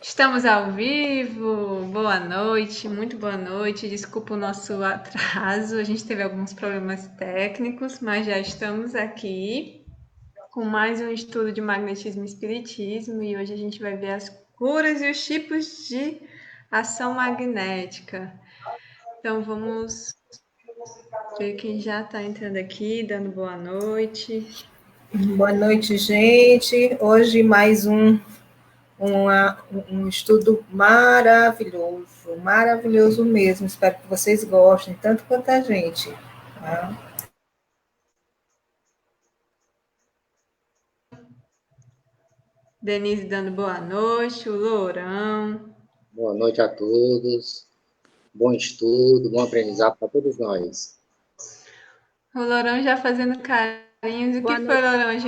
Estamos ao vivo, boa noite, muito boa noite. Desculpa o nosso atraso, a gente teve alguns problemas técnicos, mas já estamos aqui com mais um estudo de magnetismo e espiritismo e hoje a gente vai ver as curas e os tipos de ação magnética. Então vamos ver quem já está entrando aqui, dando boa noite. Boa noite, gente. Hoje mais um estudo maravilhoso, maravilhoso mesmo. Espero que vocês gostem, tanto quanto a gente. Tá? Denise dando boa noite, o Lourão. Boa noite a todos. Bom estudo, bom aprendizado para todos nós. O Lourão já fazendo carinhos. O que foi, Lourão? A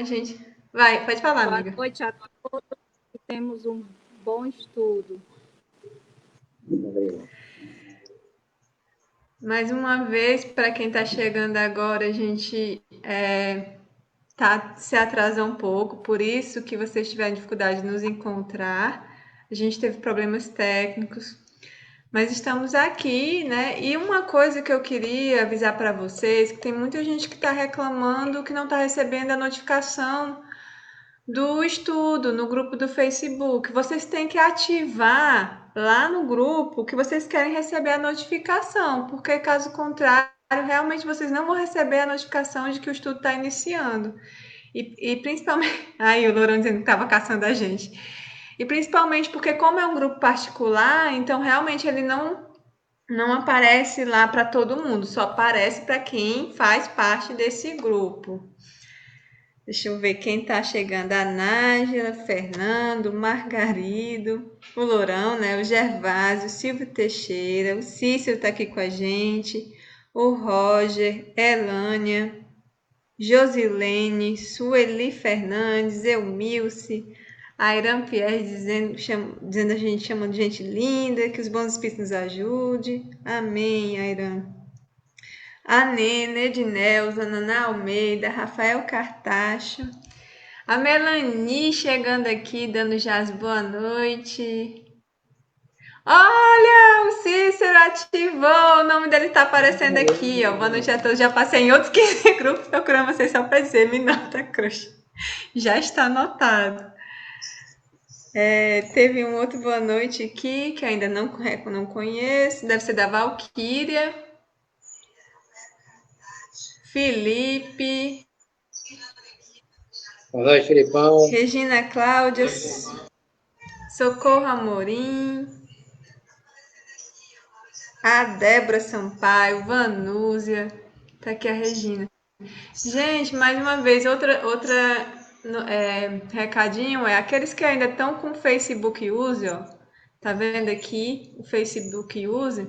gente... Vai, pode falar, amiga. Boa noite a todos. Temos um bom estudo. Mais uma vez, para quem está chegando agora, a gente se atrasa um pouco, por isso que vocês tiveram dificuldade de nos encontrar. A gente teve problemas técnicos, mas estamos aqui, né? E uma coisa que eu queria avisar para vocês, que tem muita gente que está reclamando que não está recebendo a notificação do estudo no grupo do Facebook. Vocês têm que ativar lá no grupo que vocês querem receber a notificação, porque caso contrário, realmente vocês não vão receber a notificação de que o estudo está iniciando. E principalmente... Aí o Lourão dizendo que estava caçando a gente. E principalmente porque como é um grupo particular, então realmente ele não aparece lá para todo mundo, só aparece para quem faz parte desse grupo. Deixa eu ver quem tá chegando. A Nájila, Fernando, Margarido, o Lourão, né? O Gervásio, o Silvio Teixeira, o Cícero tá aqui com a gente, o Roger, Elânia, Josilene, Sueli Fernandes, Eumilce, a Irã Pierre dizendo a gente, chamando de gente linda, que os bons espíritos nos ajudem. Amém, Irã. A Nena, Ednelza, Naná Almeida, Rafael Cartacho, a Melanie chegando aqui, dando já as boa noite. Olha, o Cícero ativou, o nome dele tá aparecendo aqui, ó. Boa noite a todos, já passei em outros 15 grupos procurando vocês só para dizer, me nota, crush. Já está anotado. Teve um outro boa noite aqui, que ainda não conheço, deve ser da Valquíria. Felipe. Boa noite, Filipão. Regina Cláudia. Socorro Amorim. A Débora Sampaio. Vanúzia. Tá aqui a Regina. Gente, mais uma vez, outra recadinho é aqueles que ainda estão com o Facebook Use, ó. Tá vendo aqui o Facebook Use?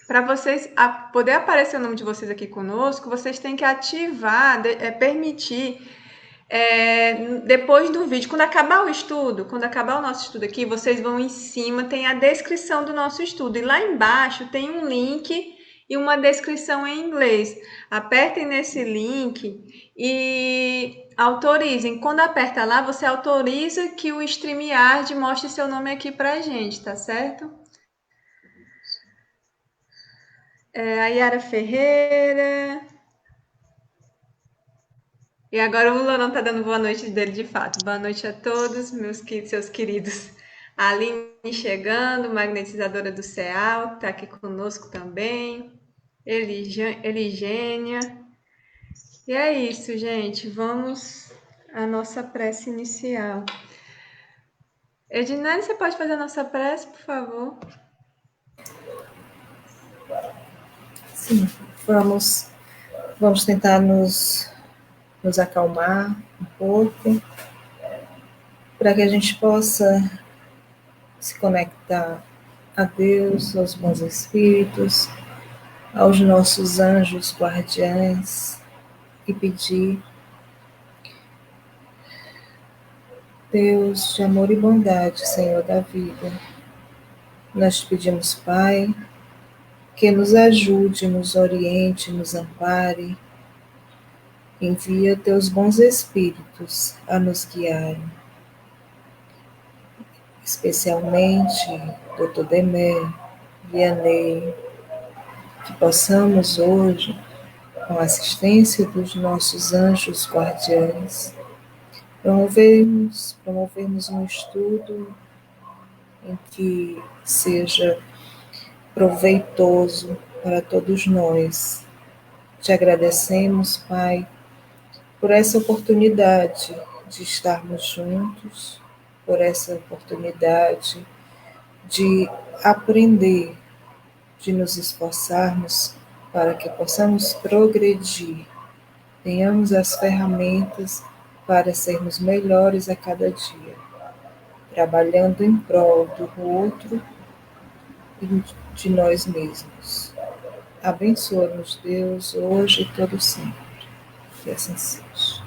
Para vocês poder aparecer o nome de vocês aqui conosco, vocês têm que ativar, permitir, depois do vídeo, quando acabar o estudo, quando acabar o nosso estudo aqui, vocês vão em cima, tem a descrição do nosso estudo, e lá embaixo tem um link e uma descrição em inglês. Apertem nesse link e autorizem. Quando aperta lá, você autoriza que o StreamYard mostre seu nome aqui pra gente, tá certo? A Yara Ferreira. E agora o Lulão tá dando boa noite dele de fato. Boa noite a todos, seus queridos. A Aline chegando, magnetizadora do CEAL, que tá aqui conosco também. Eligênia. E é isso, gente. Vamos à nossa prece inicial. Edinane, você pode fazer a nossa prece, por favor? Sim, vamos tentar nos acalmar um pouco, para que a gente possa se conectar a Deus, aos bons espíritos, aos nossos anjos guardiães e pedir: Deus de amor e bondade, Senhor da vida, nós te pedimos, Pai, que nos ajude, nos oriente, nos ampare, Envia teus bons espíritos a nos guiarem, especialmente Dr. Demer, Vianney, que possamos hoje, com a assistência dos nossos anjos guardiães, promovermos um estudo em que seja proveitoso para todos nós. Te agradecemos, Pai, por essa oportunidade de estarmos juntos, por essa oportunidade de aprender, de nos esforçarmos para que possamos progredir, tenhamos as ferramentas para sermos melhores a cada dia, trabalhando em prol do outro e de nós mesmos. Abençoa-nos, Deus, hoje e todo sempre. Que assim seja.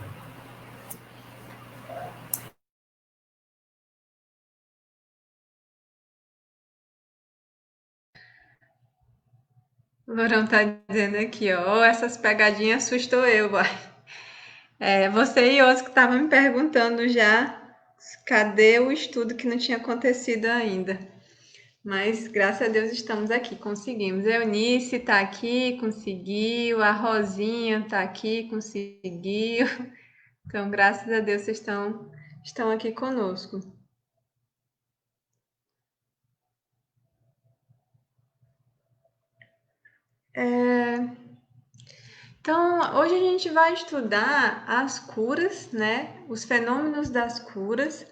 O Lourão tá dizendo aqui, ó, essas pegadinhas assustou eu, vai. Você e outros que estavam me perguntando já, cadê o estudo que não tinha acontecido ainda? Mas, graças a Deus, estamos aqui, conseguimos. A Eunice está aqui, conseguiu. A Rosinha está aqui, conseguiu. Então, graças a Deus, vocês estão aqui conosco. Então, hoje a gente vai estudar as curas, né? Os fenômenos das curas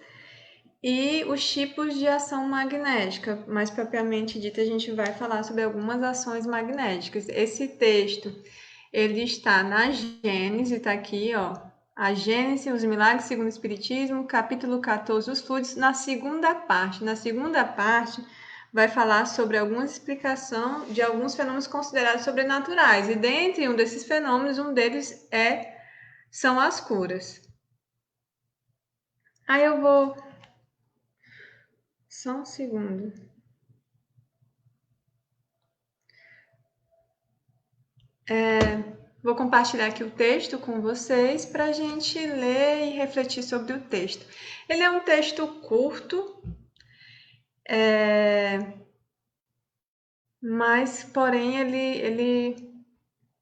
e os tipos de ação magnética. Mais propriamente dito, a gente vai falar sobre algumas ações magnéticas. Esse texto, ele está na Gênesis, está aqui, ó. A Gênesis, os milagres segundo o Espiritismo, capítulo 14, os fluidos, na segunda parte. Na segunda parte, vai falar sobre alguma explicação de alguns fenômenos considerados sobrenaturais. E dentre um desses fenômenos, um deles são as curas. Aí eu vou... Só um segundo. Vou compartilhar aqui o texto com vocês para a gente ler e refletir sobre o texto. Ele é um texto curto, mas, porém, ele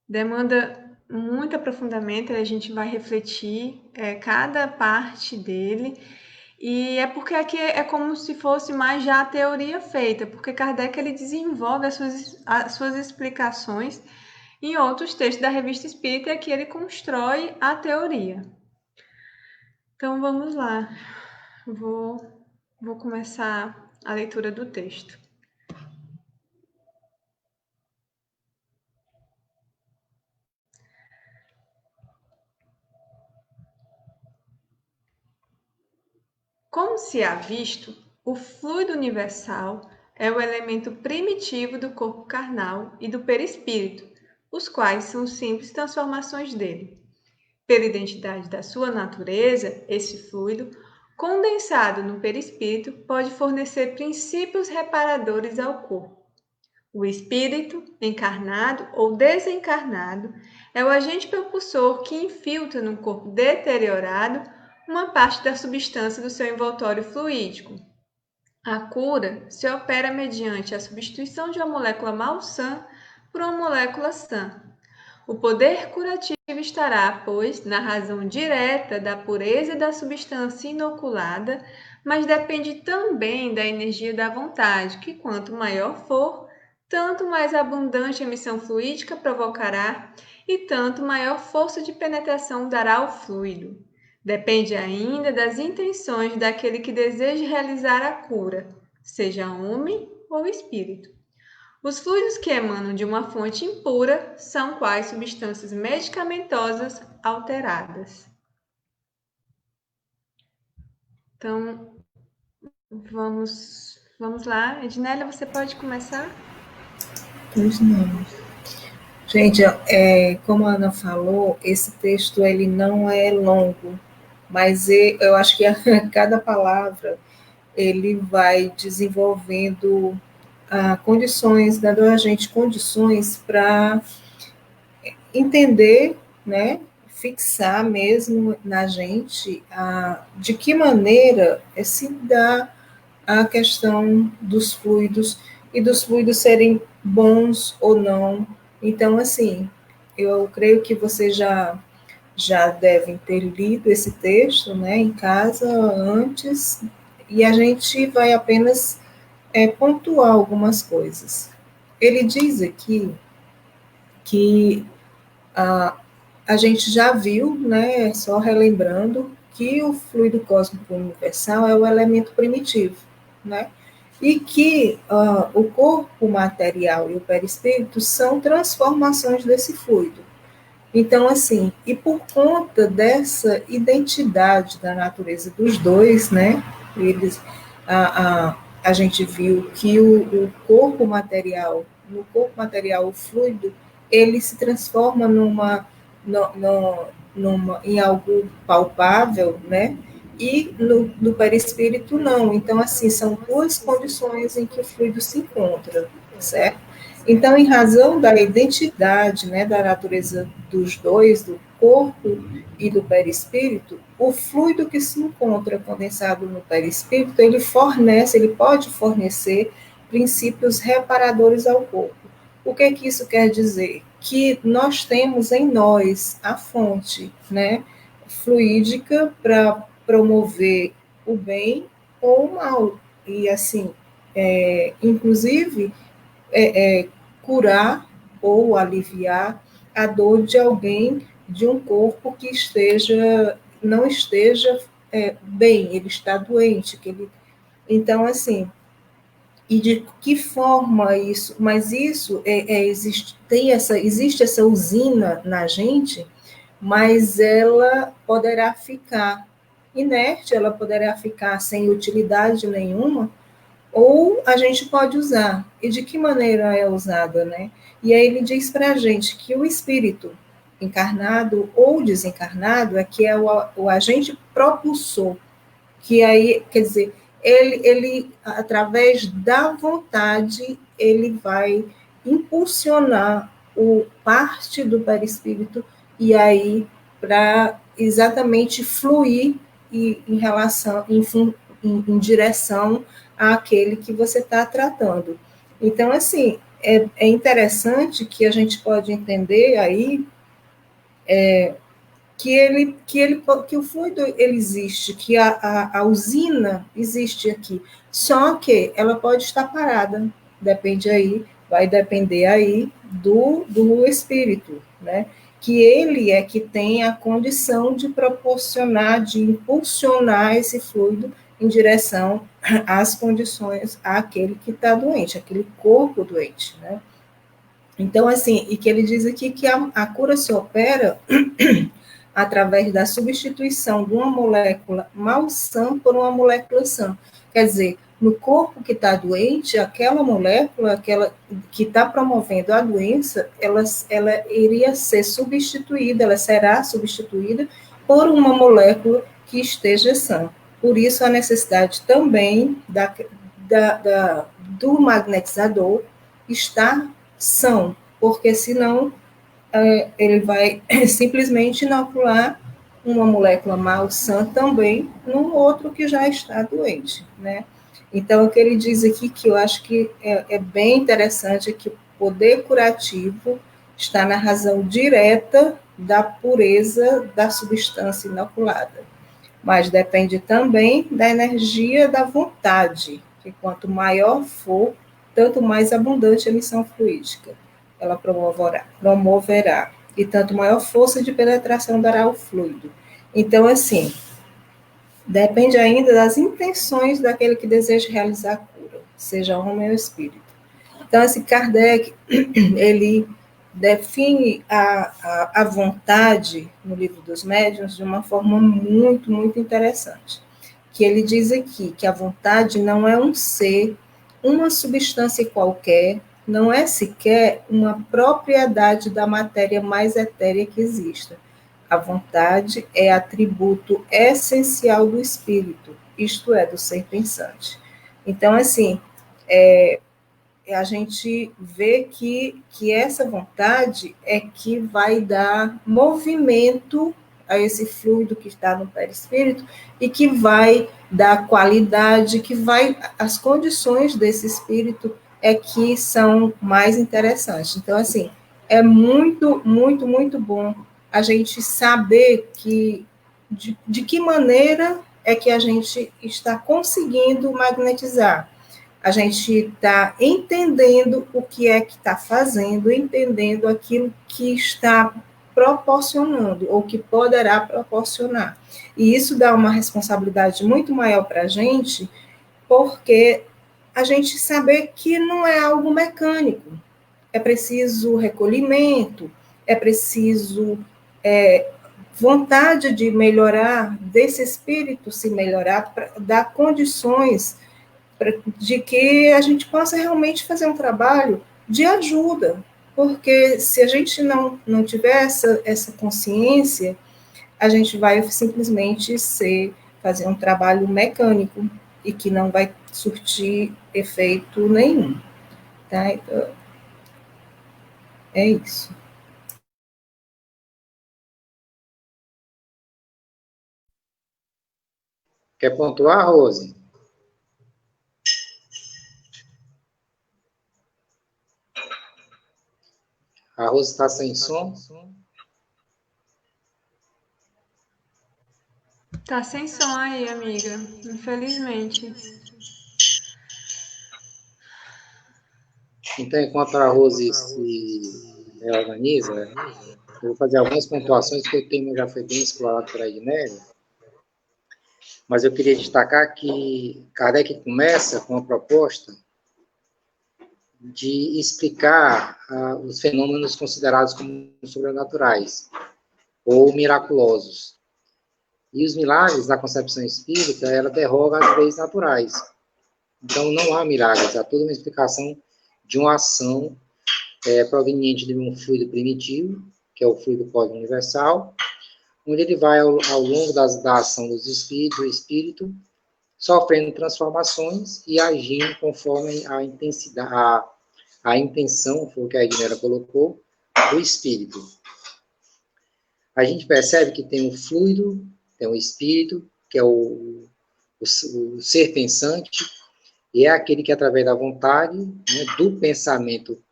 demanda muito aprofundamento, a gente vai refletir cada parte dele, e é porque aqui é como se fosse mais já a teoria feita, porque Kardec ele desenvolve as suas explicações em outros textos da Revista Espírita, que ele constrói a teoria. Então, vamos lá. Vou começar a leitura do texto. Como se há visto, o fluido universal é o elemento primitivo do corpo carnal e do perispírito, os quais são simples transformações dele. Pela identidade da sua natureza, esse fluido, condensado no perispírito, pode fornecer princípios reparadores ao corpo. O espírito, encarnado ou desencarnado, é o agente propulsor que infiltra no corpo deteriorado uma parte da substância do seu envoltório fluídico. A cura se opera mediante a substituição de uma molécula malsã por uma molécula sã. O poder curativo estará, pois, na razão direta da pureza da substância inoculada, mas depende também da energia da vontade, que quanto maior for, tanto mais abundante emissão fluídica provocará e tanto maior força de penetração dará ao fluido. Depende ainda das intenções daquele que deseja realizar a cura, seja homem ou espírito. Os fluidos que emanam de uma fonte impura são quais substâncias medicamentosas alteradas. Então, vamos lá. Ednélia, você pode começar? Pois não. Gente, como a Ana falou, esse texto ele não é longo, mas eu acho que a cada palavra ele vai desenvolvendo condições, dando a gente condições para entender, né, fixar mesmo na gente de que maneira se dá a questão dos fluidos e dos fluidos serem bons ou não. Então, assim, eu creio que vocês já devem ter lido esse texto, né, em casa antes, e a gente vai apenas pontuar algumas coisas. Ele diz aqui que a gente já viu, né, só relembrando, que o fluido cósmico universal é o elemento primitivo, né, e que o corpo material e o perispírito são transformações desse fluido. Então, assim, e por conta dessa identidade da natureza dos dois, né, a gente viu que o corpo material, no corpo material, o fluido, ele se transforma em algo palpável, né, e no perispírito não. Então, assim, são duas condições em que o fluido se encontra, certo? Então, em razão da identidade, né, da natureza dos dois, do corpo e do perispírito, o fluido que se encontra condensado no perispírito, ele pode fornecer princípios reparadores ao corpo. O que é que isso quer dizer? Que nós temos em nós a fonte, né, fluídica para promover o bem ou o mal. E, assim, inclusive, curar ou aliviar a dor de alguém, de um corpo que não esteja bem, ele está doente. Então, assim, e de que forma isso? Mas isso existe essa usina na gente, mas ela poderá ficar inerte, ela poderá ficar sem utilidade nenhuma, ou a gente pode usar. E de que maneira é usada, né? E aí ele diz para a gente que o espírito encarnado ou desencarnado que é o agente propulsor, que aí, quer dizer, ele através da vontade, ele vai impulsionar parte do perispírito e aí para exatamente fluir em relação, em direção àquele que você está tratando. Então, assim, é interessante que a gente pode entender aí que o fluido ele existe, que a usina existe aqui, só que ela pode estar parada, vai depender aí do espírito, né? Que ele é que tem a condição de proporcionar, de impulsionar esse fluido em direção às condições, àquele que está doente, aquele corpo doente, né? Então, assim, e que ele diz aqui que a cura se opera através da substituição de uma molécula malsã por uma molécula sã. Quer dizer, no corpo que está doente, aquela molécula, aquela que está promovendo a doença, ela iria ser substituída, ela será substituída por uma molécula que esteja sã. Por isso, a necessidade também do magnetizador estar são, porque senão ele vai simplesmente inocular uma molécula malsã também num outro que já está doente, né? Então, o que ele diz aqui, que eu acho que é bem interessante, é que o poder curativo está na razão direta da pureza da substância inoculada, mas depende também da energia da vontade, que quanto maior for, tanto mais abundante a emissão fluídica ela promoverá, e tanto maior força de penetração dará ao fluido. Então, assim, depende ainda das intenções daquele que deseja realizar a cura, seja homem ou espírito. Então, esse Kardec, ele define a vontade no Livro dos Médiuns de uma forma muito, muito interessante, que ele diz aqui que a vontade não é um ser, uma substância qualquer, não é sequer uma propriedade da matéria mais etérea que exista. A vontade é atributo essencial do espírito, isto é, do ser pensante. Então, assim, a gente vê que essa vontade é que vai dar movimento a esse fluido que está no perispírito e que vai dar qualidade, que vai, as condições desse espírito é que são mais interessantes. Então, assim, é muito, muito, muito bom a gente saber de que maneira é que a gente está conseguindo magnetizar. A gente está entendendo o que é que está fazendo, entendendo aquilo que está proporcionando, ou que poderá proporcionar. E isso dá uma responsabilidade muito maior para a gente, porque a gente saber que não é algo mecânico, é preciso recolhimento, é preciso vontade de melhorar, desse espírito se melhorar, para dar condições de que a gente possa realmente fazer um trabalho de ajuda, porque se a gente não tiver essa consciência, a gente vai simplesmente fazer um trabalho mecânico e que não vai surtir efeito nenhum. Tá? Então, é isso. Quer pontuar, Rose? A Rose está sem som? Tá sem som aí, amiga, infelizmente. Então, enquanto a Rose se reorganiza, eu vou fazer algumas pontuações, porque o tema já foi bem explorado por Ednélia, mas eu queria destacar que Kardec começa com a proposta de explicar os fenômenos considerados como sobrenaturais ou miraculosos. E os milagres, na concepção espírita, ela derroga as leis naturais. Então, não há milagres, há toda uma explicação de uma ação proveniente de um fluido primitivo, que é o fluido cósmico universal, onde ele vai, ao longo da ação dos espíritos, do espírito, sofrendo transformações e agindo conforme a intensidade, a intenção, foi o que a Ednera colocou, do espírito. A gente percebe que tem o fluido, tem o espírito, que é o ser pensante, e é aquele que, através da vontade, né, do pensamento,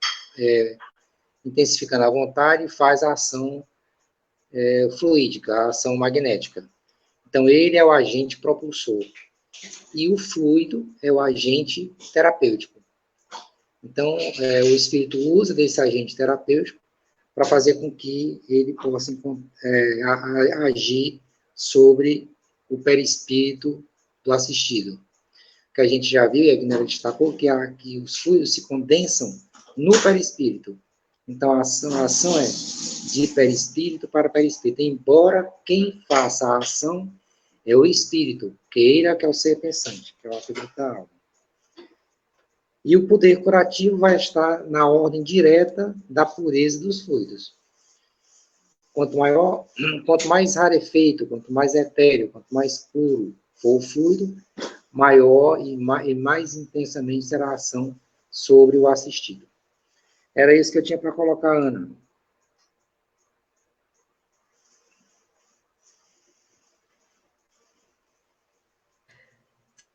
intensificando a vontade, faz a ação fluídica, a ação magnética. Então, ele é o agente propulsor. E o fluido é o agente terapêutico. Então, o espírito usa desse agente terapêutico para fazer com que ele possa agir sobre o perispírito do assistido. Que a gente já viu, e a Guilherme destacou, que os fluidos se condensam no perispírito. Então, a ação é de perispírito para perispírito, embora quem faça a ação é o espírito, que ele é que é o ser pensante, que é o atributo da alma. E o poder curativo vai estar na ordem direta da pureza dos fluidos. Quanto mais rarefeito, quanto mais etéreo, quanto mais puro for o fluido, maior e mais intensamente será a ação sobre o assistido. Era isso que eu tinha para colocar, Ana.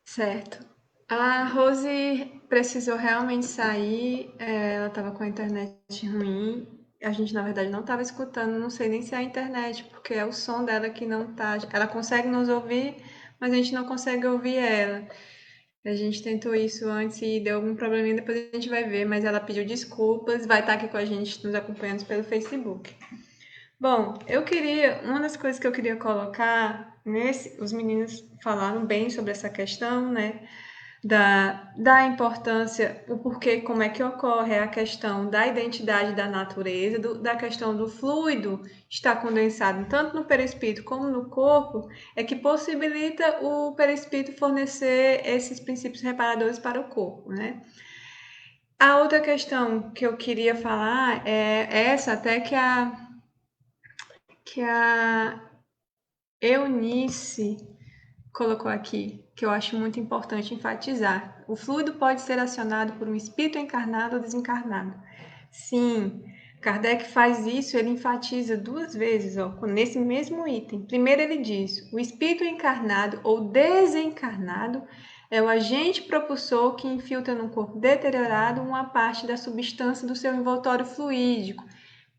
Certo. A Rose precisou realmente sair, ela estava com a internet ruim. A gente, na verdade, não estava escutando, não sei nem se é a internet, porque é o som dela que não tá. Ela consegue nos ouvir, mas a gente não consegue ouvir ela. A gente tentou isso antes e deu algum probleminha, depois a gente vai ver, mas ela pediu desculpas, vai estar aqui com a gente nos acompanhando pelo Facebook. Bom, uma das coisas que eu queria colocar os meninos falaram bem sobre essa questão, né? Da importância, o porquê, como é que ocorre a questão da identidade da natureza, da questão do fluido estar condensado tanto no perispírito como no corpo, é que possibilita o perispírito fornecer esses princípios reparadores para o corpo, né? A outra questão que eu queria falar é essa, até que a Eunice colocou aqui, que eu acho muito importante enfatizar. O fluido pode ser acionado por um espírito encarnado ou desencarnado. Sim, Kardec faz isso, ele enfatiza 2 vezes, ó, nesse mesmo item. Primeiro ele diz, o espírito encarnado ou desencarnado é o agente propulsor que infiltra no corpo deteriorado uma parte da substância do seu envoltório fluídico.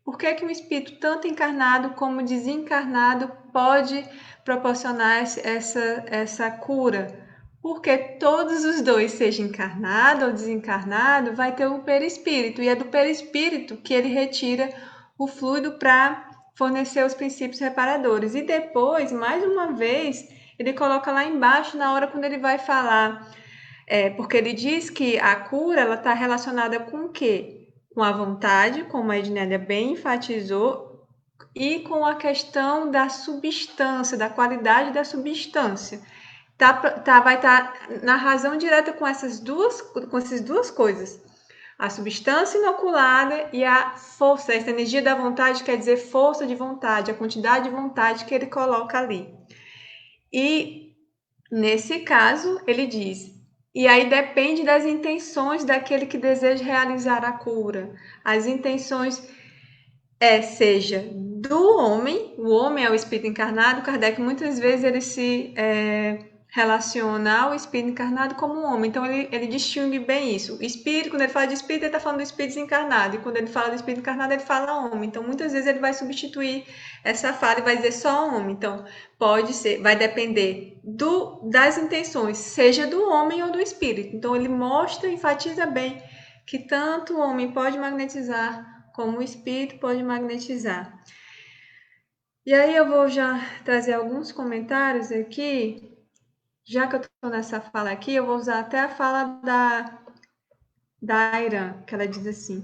Por que que um espírito tanto encarnado como desencarnado pode proporcionar essa cura? Porque todos os dois, seja encarnado ou desencarnado, vai ter o perispírito, e é do perispírito que ele retira o fluido para fornecer os princípios reparadores. E depois, mais uma vez, ele coloca lá embaixo, na hora quando ele vai falar, porque ele diz que a cura ela está relacionada com o quê? Com a vontade, como a Ednélia bem enfatizou, e com a questão da substância, da qualidade da substância. Vai estar na razão direta com essas duas coisas. A substância inoculada e a força, essa energia da vontade quer dizer força de vontade, a quantidade de vontade que ele coloca ali. E, nesse caso, ele diz, e aí depende das intenções daquele que deseja realizar a cura. As intenções seja do homem, o homem é o espírito encarnado, Kardec muitas vezes ele se relaciona ao espírito encarnado como um homem, então ele distingue bem isso. O espírito, quando ele fala de espírito, ele está falando do espírito desencarnado, e quando ele fala do espírito encarnado, ele fala homem. Então, muitas vezes ele vai substituir essa fala e vai dizer só homem. Então, pode ser, vai depender das intenções, seja do homem ou do espírito. Então, ele mostra, enfatiza bem que tanto o homem pode magnetizar como o espírito pode magnetizar. E aí eu vou já trazer alguns comentários aqui. Já que eu estou nessa fala aqui, eu vou usar até a fala da Airan, que ela diz assim: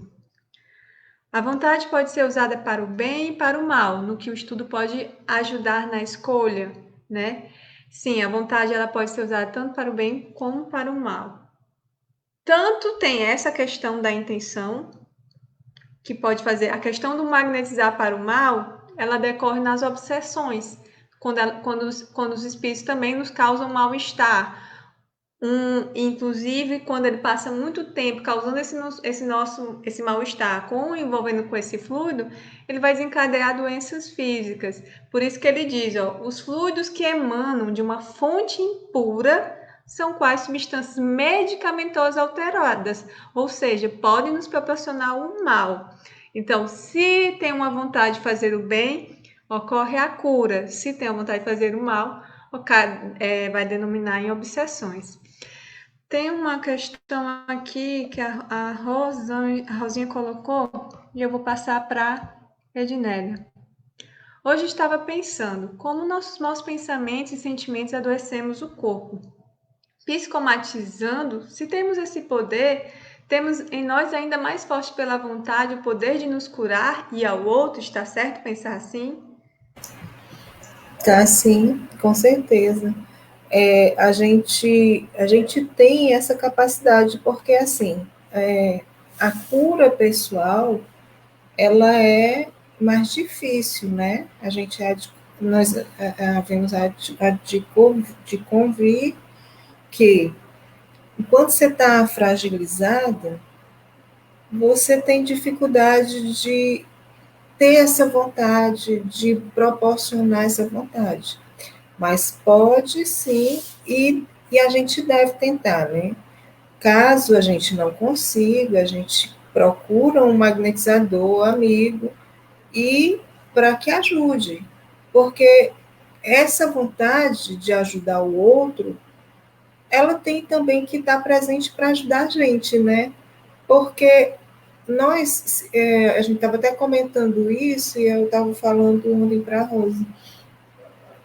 a vontade pode ser usada para o bem e para o mal, no que o estudo pode ajudar na escolha, né? Sim, a vontade ela pode ser usada tanto para o bem como para o mal. Tanto tem essa questão da intenção, que pode fazer a questão do magnetizar para o mal, ela decorre nas obsessões, quando os espíritos também nos causam mal-estar. Inclusive, quando ele passa muito tempo causando esse mal-estar, envolvendo com esse fluido, ele vai desencadear doenças físicas. Por isso que ele diz, ó, os fluidos que emanam de uma fonte impura são quais substâncias medicamentosas alteradas, ou seja, podem nos proporcionar o mal. Então, se tem uma vontade de fazer o bem, ocorre a cura. Se tem a vontade de fazer o mal, vai denominar em obsessões. Tem uma questão aqui que a Rosinha colocou e eu vou passar para Ednélia. Hoje estava pensando como nossos maus pensamentos e sentimentos adoecemos o corpo. Psicomatizando, se temos esse poder, temos em nós ainda mais forte pela vontade o poder de nos curar e ao outro, está certo pensar assim? Tá, sim, com certeza. A gente tem essa capacidade, porque assim, a cura pessoal, ela é mais difícil, né? Nós havemos de convir que, enquanto você está fragilizada, você tem dificuldade de ter essa vontade, de proporcionar essa vontade. Mas pode sim, e a gente deve tentar, né? Caso a gente não consiga, a gente procura um magnetizador amigo e para que ajude, porque essa vontade de ajudar o outro, ela tem também que estar presente para ajudar a gente, né? Porque a gente estava até comentando isso e eu estava falando ontem para a Rose,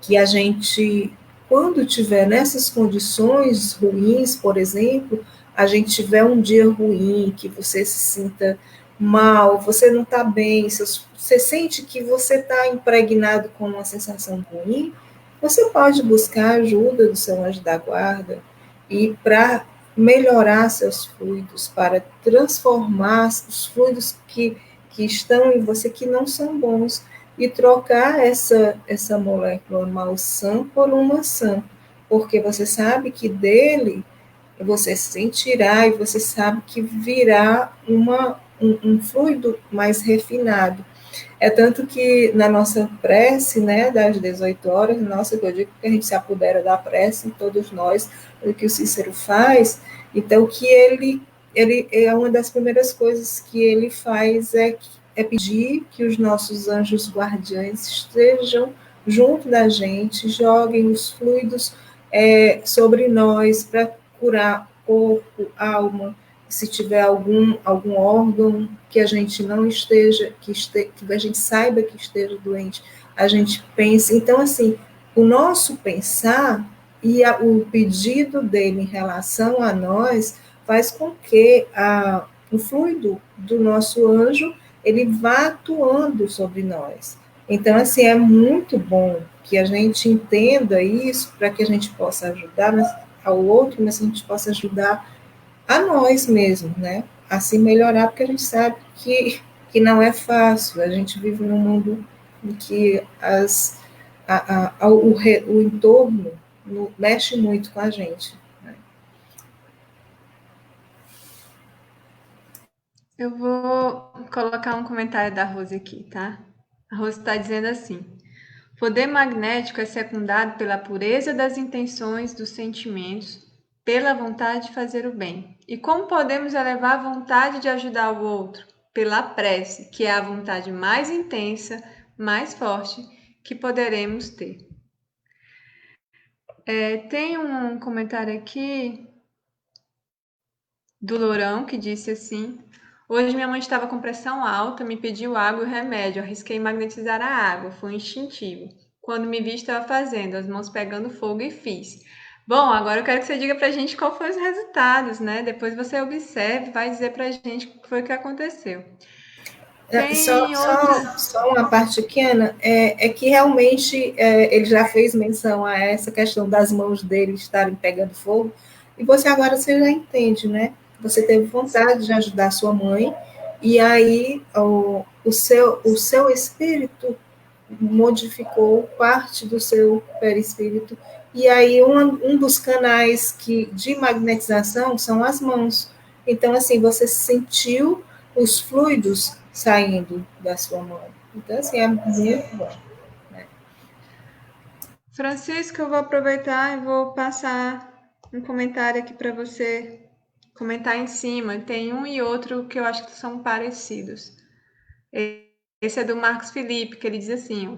que a gente, quando tiver nessas condições ruins, por exemplo, a gente tiver um dia ruim, que você se sinta mal, você não está bem, você sente que você está impregnado com uma sensação ruim, você pode buscar a ajuda do seu anjo da guarda e para melhorar seus fluidos, para transformar os fluidos que estão em você que não são bons, e trocar essa molécula malsã por uma sã, porque você sabe que dele você sentirá e você sabe que virá um fluido mais refinado. É tanto que na nossa prece, né, das 18 horas, nossa, eu digo que a gente se apodera da prece, todos nós, o que o Cícero faz, então que ele é uma das primeiras coisas que ele faz é pedir que os nossos anjos guardiães estejam junto da gente, joguem os fluidos sobre nós para curar corpo, alma, se tiver algum órgão que a gente não esteja, que a gente saiba que esteja doente, a gente pense. Então, assim, o nosso pensar e o pedido dele em relação a nós faz com que o fluido do nosso anjo ele vá atuando sobre nós. Então, assim, é muito bom que a gente entenda isso para que a gente possa ajudar ao outro, mas a gente possa ajudar a nós mesmos, né? A se melhorar, porque a gente sabe que não é fácil. A gente vive num mundo em que o entorno mexe muito com a gente. Né? Eu vou colocar um comentário da Rose aqui, tá? A Rose está dizendo assim: poder magnético é secundado pela pureza das intenções, dos sentimentos, pela vontade de fazer o bem. E como podemos elevar a vontade de ajudar o outro? Pela prece, que é a vontade mais intensa, mais forte que poderemos ter. Tem um comentário aqui do Lourão que disse assim: hoje minha mãe estava com pressão alta, me pediu água e remédio, arrisquei magnetizar a água, foi instintivo. Quando me vi, estava fazendo, as mãos pegando fogo e fiz. Bom, agora eu quero que você diga pra gente qual foram os resultados, né? Depois você observe, vai dizer pra gente o que foi que aconteceu. Tem outro. Só uma parte pequena, é que realmente ele já fez menção a essa questão das mãos dele estarem pegando fogo, e você já entende, né? Você teve vontade de ajudar sua mãe, e aí o seu espírito modificou parte do seu perispírito, e aí um dos canais de magnetização são as mãos. Então, assim, você sentiu os fluidos saindo da sua mão. Então, assim, é muito bom. Né? Francisco, eu vou aproveitar e vou passar um comentário aqui para você comentar em cima. Tem um e outro que eu acho que são parecidos. Esse é do Marcos Felipe, que ele diz assim: ó,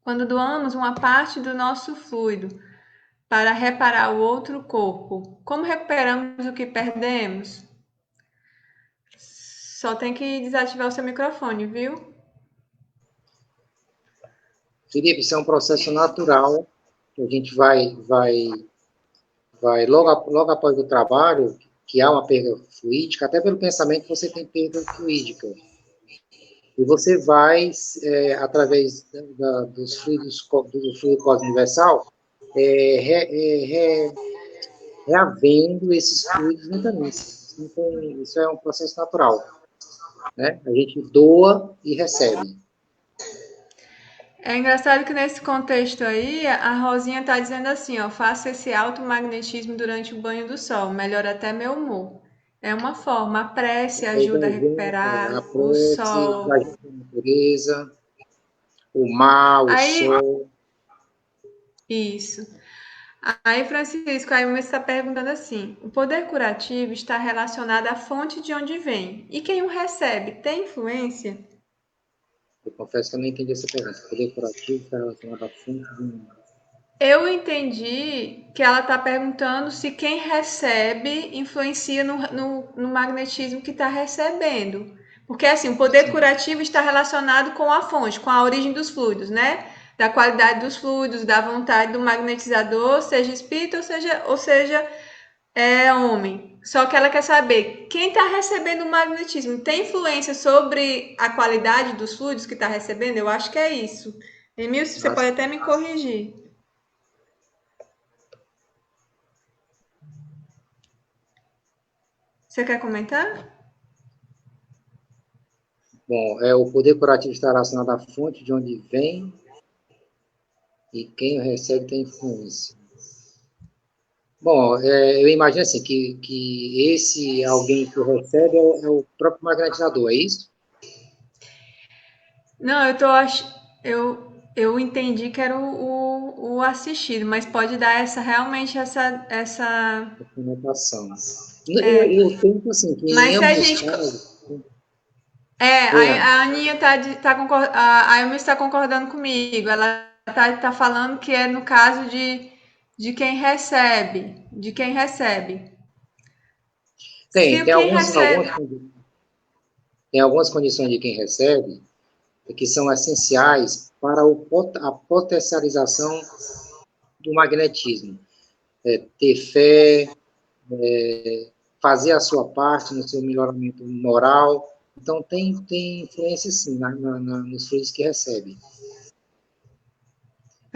quando doamos uma parte do nosso fluido para reparar o outro corpo, como recuperamos o que perdemos? Só tem que desativar o seu microfone, viu? Felipe, isso é um processo natural, que a gente vai logo após o trabalho, que há uma perda fluídica, até pelo pensamento que você tem perda fluídica. E você vai, através dos fluidos, do fluido cósmico universal, reavendo esses fluidos lentamente. Então, isso é um processo natural. Né? A gente doa e recebe. É engraçado que nesse contexto aí, a Rosinha tá dizendo assim, ó, faça esse automagnetismo durante o banho do sol, melhora até meu humor. É uma forma, a prece ajuda a A recuperar, o prece, sol. a natureza, o mar, o Aí, sol. isso. Aí, Francisco, aí você está perguntando assim: o poder curativo está relacionado à fonte de onde vem. E quem o recebe tem influência? Eu confesso que eu não entendi essa pergunta. O poder curativo está relacionado à fonte de um... Eu entendi que ela está perguntando se quem recebe influencia no magnetismo que está recebendo. Porque assim, o poder Sim. curativo está relacionado com a fonte, com a origem dos fluidos, né? Da qualidade dos fluidos, da vontade do magnetizador, seja espírito ou seja homem. Só que ela quer saber quem está recebendo o magnetismo tem influência sobre a qualidade dos fluidos que está recebendo? Eu acho que é isso. Emil, você pode até me corrigir. Você quer comentar? Bom, o poder curativo está relacionado à fonte de onde vem e quem o recebe tem influência. Bom, eu imagino assim, que esse alguém que o recebe é o próprio magnetizador, é isso? Não, eu entendi que era o assistido, mas pode dar realmente essa. A conotação. Eu penso assim, que em Mas se a ambos os gente. casos... Oi, Ana. A Aninha a Elma está concordando comigo. Ela tá falando que é no caso de quem recebe. De quem recebe. Se Tem, o quem recebe. tem algumas condições de quem recebe que são essenciais para a potencialização do magnetismo. Ter fé, fazer a sua parte no seu melhoramento moral. Então, tem influência, sim, nos fluidos que recebe.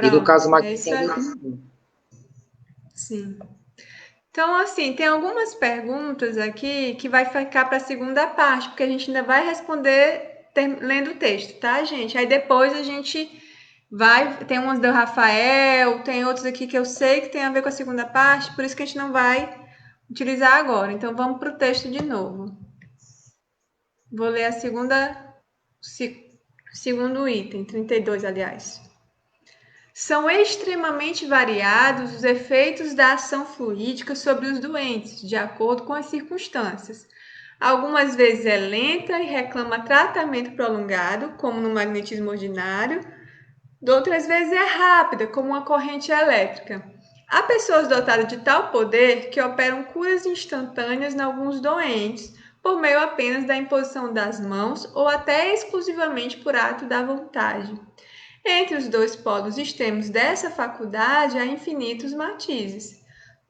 E no caso Pronto, é isso aí. magnetizador também. Sim. Então, assim, tem algumas perguntas aqui que vai ficar para a segunda parte, porque a gente ainda vai responder lendo o texto, tá, gente? Aí depois a gente vai. Tem umas do Rafael, tem outros aqui que eu sei que tem a ver com a segunda parte, por isso que a gente não vai utilizar agora. Então, vamos para o texto de novo. Vou ler a segundo item, 32, aliás. São extremamente variados os efeitos da ação fluídica sobre os doentes, de acordo com as circunstâncias. Algumas vezes é lenta e reclama tratamento prolongado, como no magnetismo ordinário. Outras vezes é rápida, como uma corrente elétrica. Há pessoas dotadas de tal poder que operam curas instantâneas em alguns doentes, por meio apenas da imposição das mãos ou até exclusivamente por ato da vontade. Entre os dois polos extremos dessa faculdade há infinitos matizes.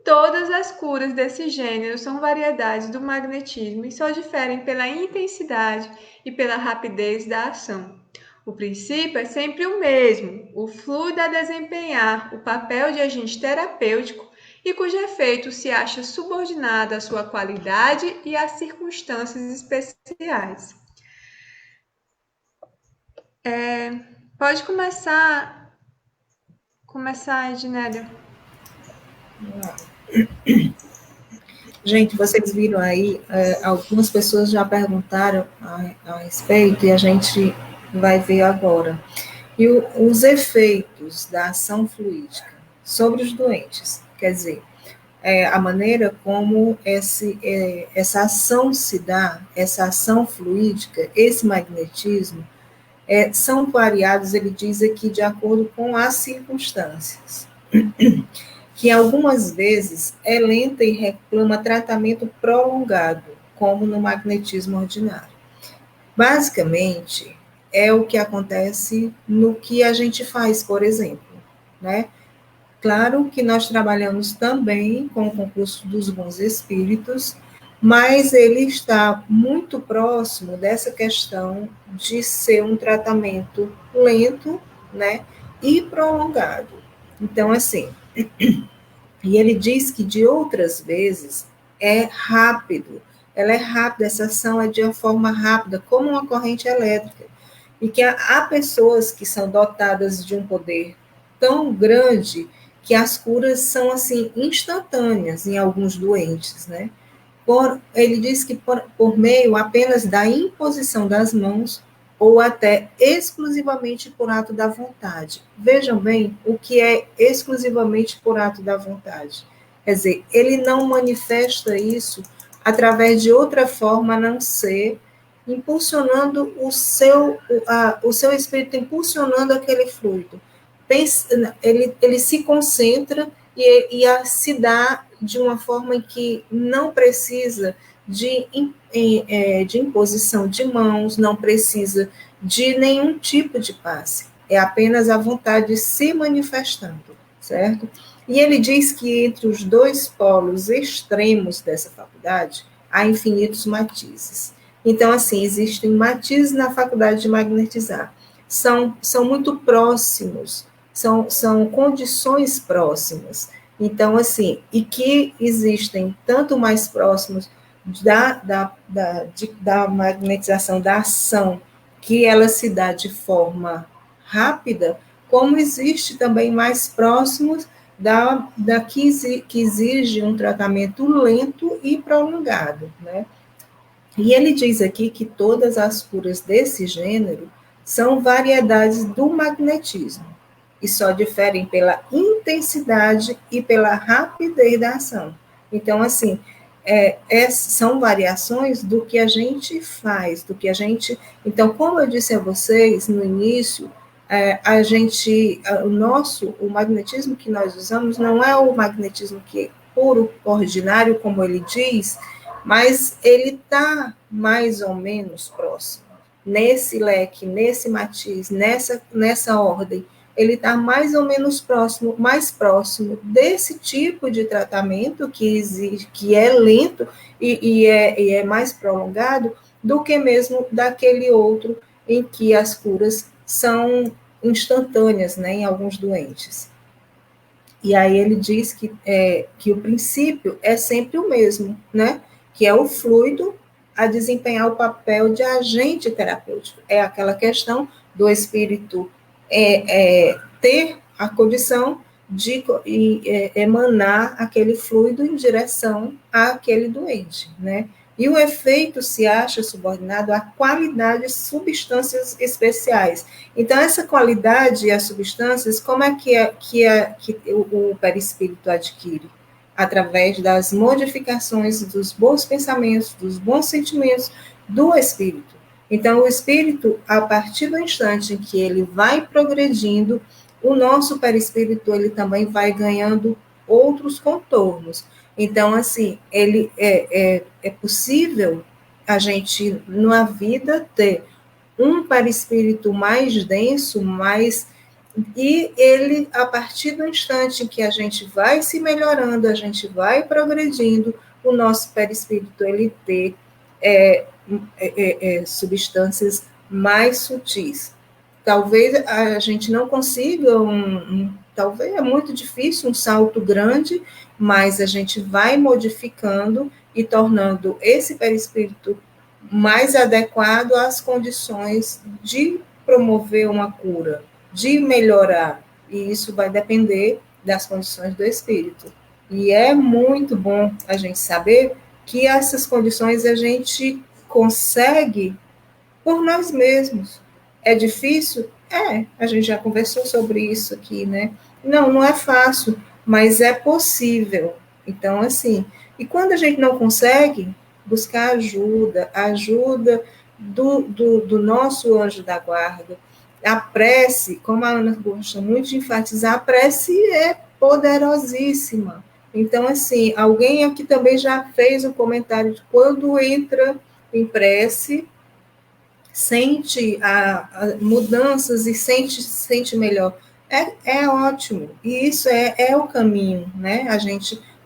Todas as curas desse gênero são variedades do magnetismo e só diferem pela intensidade e pela rapidez da ação. O princípio é sempre o mesmo: o fluido a desempenhar o papel de agente terapêutico e cujo efeito se acha subordinado à sua qualidade e às circunstâncias especiais. Pode começar, Ednélia. Gente, vocês viram aí, algumas pessoas já perguntaram a respeito e a gente vai ver agora. E os efeitos da ação fluídica sobre os doentes, quer dizer, a maneira como essa ação se dá, essa ação fluídica, esse magnetismo, são variados, ele diz aqui, de acordo com as circunstâncias, que algumas vezes é lenta e reclama tratamento prolongado, como no magnetismo ordinário. Basicamente, é o que acontece no que a gente faz, por exemplo, né? Claro que nós trabalhamos também com o concurso dos bons espíritos, mas ele está muito próximo dessa questão de ser um tratamento lento, né, e prolongado. Então, assim, e ele diz que de outras vezes é rápido, ela é rápida, essa ação é de uma forma rápida, como uma corrente elétrica, e que há pessoas que são dotadas de um poder tão grande que as curas são, assim, instantâneas em alguns doentes, né? Ele diz que por meio apenas da imposição das mãos ou até exclusivamente por ato da vontade. Vejam bem o que é exclusivamente por ato da vontade. Quer dizer, ele não manifesta isso através de outra forma a não ser impulsionando o seu espírito, impulsionando aquele fluido. Ele se concentra e se dá de uma forma em que não precisa de imposição de mãos, não precisa de nenhum tipo de passe. É apenas a vontade se manifestando, certo? E ele diz que entre os dois polos extremos dessa faculdade há infinitos matizes. Então, assim, existem matizes na faculdade de magnetizar. São muito próximos, são condições próximas. Então, assim, e que existem tanto mais próximos da magnetização, da ação, que ela se dá de forma rápida, como existe também mais próximos que exige um tratamento lento e prolongado, né? E ele diz aqui que todas as curas desse gênero são variedades do magnetismo e só diferem pela intensidade e pela rapidez da ação. Então, assim, são variações do que a gente faz, do que a gente... Então, como eu disse a vocês no início, o magnetismo que nós usamos não é o magnetismo que é puro, ordinário, como ele diz, mas ele está mais ou menos próximo. Nesse leque, nesse matiz, nessa ordem, ele está mais ou menos próximo, mais próximo desse tipo de tratamento que é lento e é mais prolongado do que mesmo daquele outro em que as curas são instantâneas, né, em alguns doentes. E aí ele diz que o princípio é sempre o mesmo, né, que é o fluido a desempenhar o papel de agente terapêutico. É aquela questão do espírito ter a condição de emanar aquele fluido em direção àquele doente, né? E o efeito se acha subordinado à qualidade de substâncias especiais. Então, essa qualidade e as substâncias, como é que o perispírito adquire? Através das modificações dos bons pensamentos, dos bons sentimentos do espírito. Então, o espírito, a partir do instante em que ele vai progredindo, o nosso perispírito, ele também vai ganhando outros contornos. Então, assim, ele é possível a gente, na vida, ter um perispírito mais denso, e ele, a partir do instante em que a gente vai se melhorando, a gente vai progredindo, o nosso perispírito, ele ter substâncias mais sutis. Talvez a gente não consiga talvez é muito difícil um salto grande, mas a gente vai modificando e tornando esse perispírito mais adequado às condições de promover uma cura, de melhorar, e isso vai depender das condições do espírito. E é muito bom a gente saber que essas condições a gente consegue por nós mesmos. É difícil? A gente já conversou sobre isso aqui, né? Não é fácil, mas é possível. Então, assim, e quando a gente não consegue, buscar ajuda do nosso anjo da guarda. A prece, como a Ana gosta muito de enfatizar, a prece é poderosíssima. Então, assim, alguém aqui também já fez um comentário de quando entra em prece, sente mudanças e sente melhor. É ótimo. E isso é o caminho, né?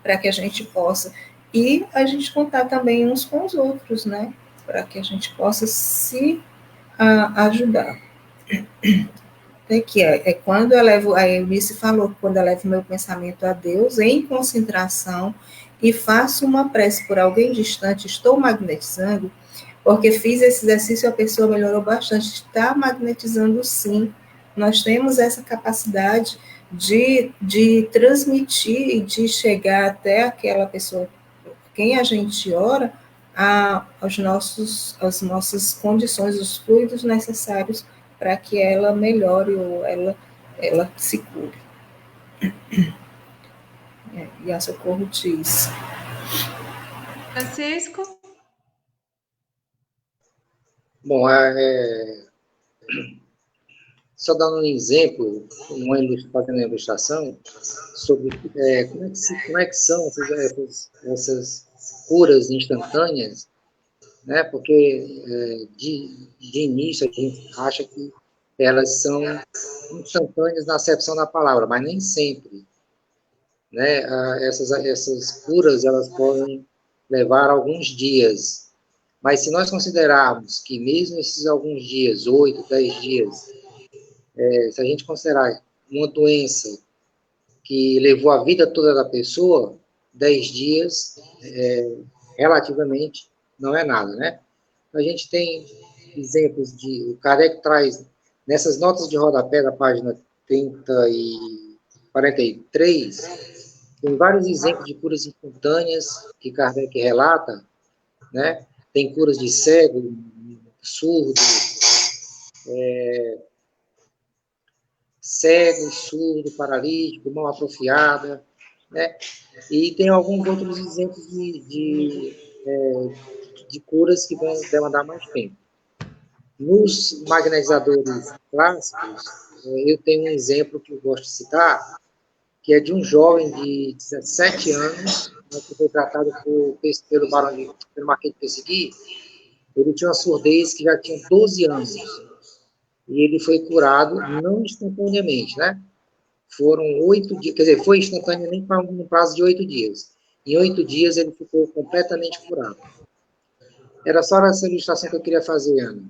Para que a gente possa. E a gente contar também uns com os outros, né? Para que a gente possa se ajudar. Quando eu levo, a Eunice falou, quando eu levo meu pensamento a Deus, em concentração, e faço uma prece por alguém distante, estou magnetizando, porque fiz esse exercício e a pessoa melhorou bastante. Está magnetizando, sim. Nós temos essa capacidade de transmitir e de chegar até aquela pessoa, quem a gente ora, as nossas condições, os fluidos necessários para que ela melhore ou ela se cure. E a Socorro diz. Francisco? Bom, só dando um exemplo, fazendo uma ilustração, sobre como é que são essas curas instantâneas, né? Porque de início a gente acha que elas são instantâneas na acepção da palavra, mas nem sempre, né? Essas curas, elas podem levar alguns dias, mas se nós considerarmos que mesmo esses alguns dias, 8, 10 dias, se a gente considerar uma doença que levou a vida toda da pessoa, 10 dias, relativamente, não é nada, né? A gente tem exemplos o Kardec traz, nessas notas de rodapé da página 30 e 43, tem vários exemplos de curas instantâneas que Kardec relata, né? Tem curas de cego, surdo, paralítico, mão atrofiada, né? E tem alguns outros exemplos de curas que vão demandar mais tempo. Nos magnetizadores clássicos, eu tenho um exemplo que eu gosto de citar, que é de um jovem de 17 anos, né, que foi tratado pelo Marquês de Pessegui. Ele tinha uma surdez que já tinha 12 anos. E ele foi curado, não instantaneamente, né? Foram 8 dias, quer dizer, foi instantaneamente no prazo de 8 dias. Em 8 dias ele ficou completamente curado. Era só essa ilustração que eu queria fazer, Ana.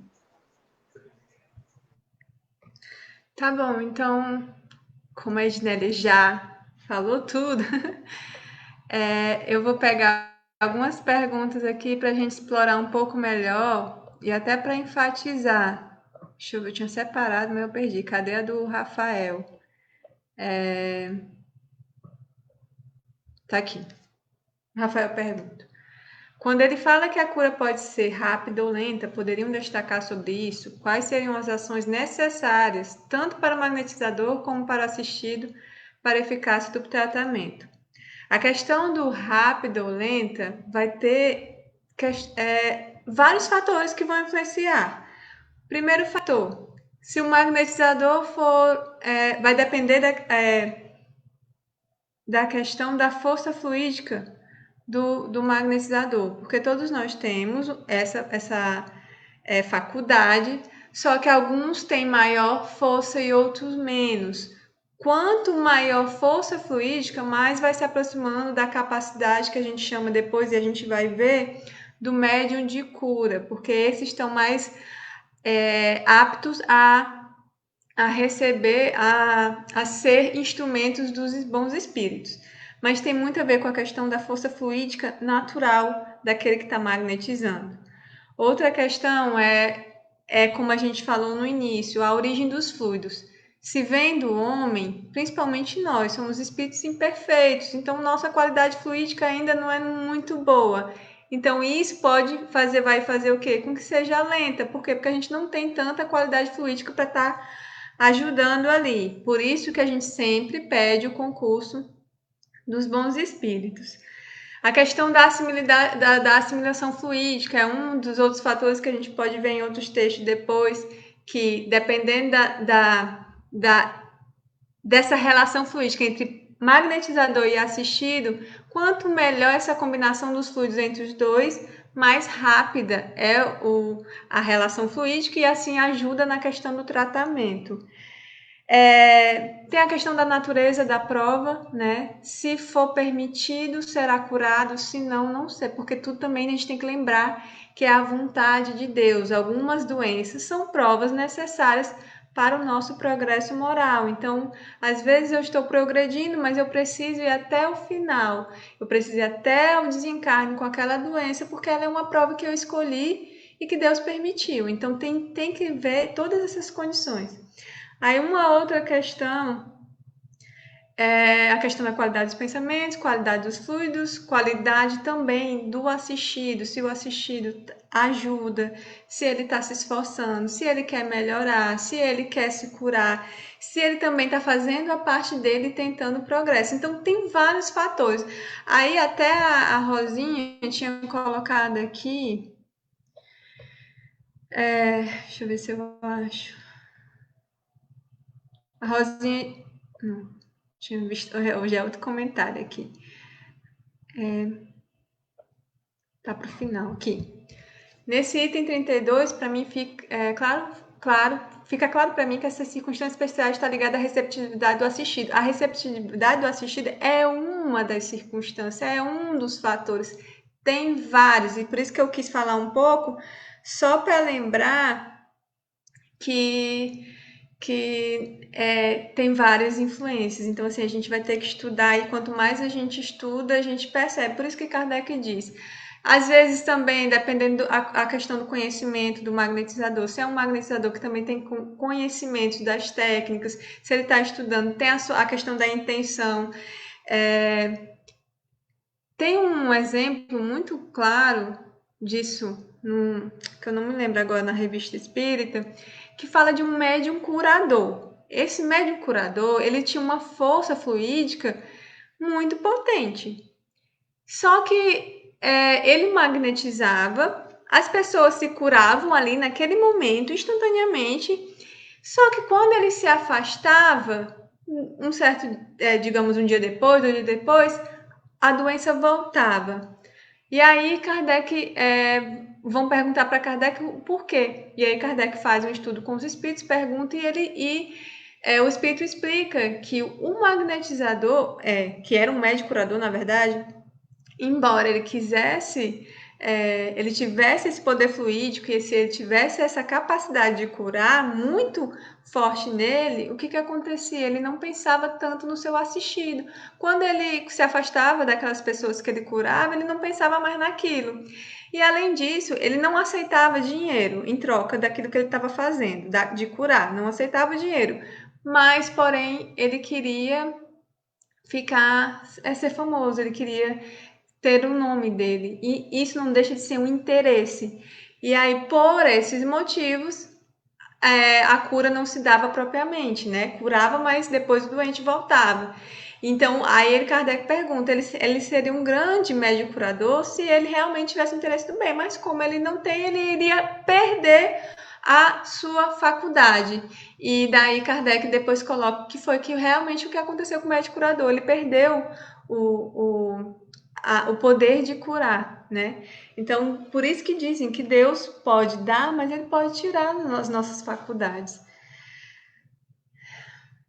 Tá bom, então, como a Ednelli já falou tudo, eu vou pegar algumas perguntas aqui para a gente explorar um pouco melhor e até para enfatizar. Deixa eu ver, eu tinha separado, mas eu perdi. Cadê a do Rafael? Tá aqui. Rafael pergunta. Quando ele fala que a cura pode ser rápida ou lenta, poderiam destacar sobre isso? Quais seriam as ações necessárias, tanto para o magnetizador como para o assistido, para a eficácia do tratamento? A questão do rápida ou lenta vai ter vários fatores que vão influenciar. Primeiro fator, se o magnetizador vai depender da questão da força fluídica do magnetizador, porque todos nós temos essa faculdade, só que alguns têm maior força e outros menos. Quanto maior força fluídica, mais vai se aproximando da capacidade que a gente chama depois, e a gente vai ver, do médium de cura, porque esses estão mais aptos a receber, a ser instrumentos dos bons espíritos. Mas tem muito a ver com a questão da força fluídica natural daquele que está magnetizando. Outra questão é, como a gente falou no início, a origem dos fluidos. Se vem do homem, principalmente nós, somos espíritos imperfeitos, então nossa qualidade fluídica ainda não é muito boa. Então isso vai fazer o quê? Com que seja lenta. Por quê? Porque a gente não tem tanta qualidade fluídica para estar ajudando ali. Por isso que a gente sempre pede o concurso dos bons espíritos. A questão da assimilação fluídica é um dos outros fatores que a gente pode ver em outros textos depois, que dependendo dessa relação fluídica entre magnetizador e assistido, quanto melhor essa combinação dos fluidos entre os dois, mais rápida é a relação fluídica e assim ajuda na questão do tratamento. Tem a questão da natureza da prova, né? Se for permitido, será curado, se não, não sei, porque tudo também a gente tem que lembrar que é a vontade de Deus. Algumas doenças são provas necessárias para o nosso progresso moral. Então, às vezes eu estou progredindo, mas eu preciso ir até o final, eu preciso ir até o desencarne com aquela doença, porque ela é uma prova que eu escolhi e que Deus permitiu. Então, tem que ver todas essas condições. Aí uma outra questão é a questão da qualidade dos pensamentos, qualidade dos fluidos, qualidade também do assistido, se o assistido ajuda, se ele está se esforçando, se ele quer melhorar, se ele quer se curar, se ele também está fazendo a parte dele tentando progresso. Então tem vários fatores. Aí até a Rosinha tinha colocado aqui, deixa eu ver se eu acho. A Rosinha... Não, tinha visto... Hoje é outro comentário aqui. Tá para o final aqui. Nesse item 32, para mim fica fica claro para mim que essa circunstância especial está ligada à receptividade do assistido. A receptividade do assistido é uma das circunstâncias, é um dos fatores. Tem vários, e por isso que eu quis falar um pouco, só para lembrar que tem várias influências. Então, assim, a gente vai ter que estudar, e quanto mais a gente estuda, a gente percebe. Por isso que Kardec diz: Às vezes também, dependendo a questão do conhecimento do magnetizador, se é um magnetizador que também tem conhecimento das técnicas, se ele está estudando, tem a questão da intenção. Tem um exemplo muito claro disso, que eu não me lembro agora, na Revista Espírita, que fala de um médium curador. Esse médium curador, ele tinha uma força fluídica muito potente. Só que ele magnetizava, as pessoas se curavam ali naquele momento, instantaneamente. Só que quando ele se afastava, um certo, digamos, um dia depois, 2 dias depois, a doença voltava. E aí Kardec, vão perguntar para Kardec o porquê. E aí Kardec faz um estudo com os espíritos, pergunta o espírito explica que o magnetizador, que era um médico curador, na verdade, embora ele quisesse, ele tivesse esse poder fluídico e se ele tivesse essa capacidade de curar muito forte nele, o que acontecia? Ele não pensava tanto no seu assistido. Quando ele se afastava daquelas pessoas que ele curava, ele não pensava mais naquilo. E além disso, ele não aceitava dinheiro em troca daquilo que ele estava fazendo, de curar, não aceitava dinheiro. Mas, porém, ele queria ser famoso, ele queria ter o nome dele. E isso não deixa de ser um interesse. E aí, por esses motivos, a cura não se dava propriamente, né? Curava, mas depois o doente voltava. Então, aí Kardec pergunta, ele seria um grande médico curador se ele realmente tivesse interesse do bem, mas como ele não tem, ele iria perder a sua faculdade. E daí Kardec depois coloca que foi que realmente o que aconteceu com o médico curador, ele perdeu o poder de curar, né? Então, por isso que dizem que Deus pode dar, mas ele pode tirar as nossas faculdades.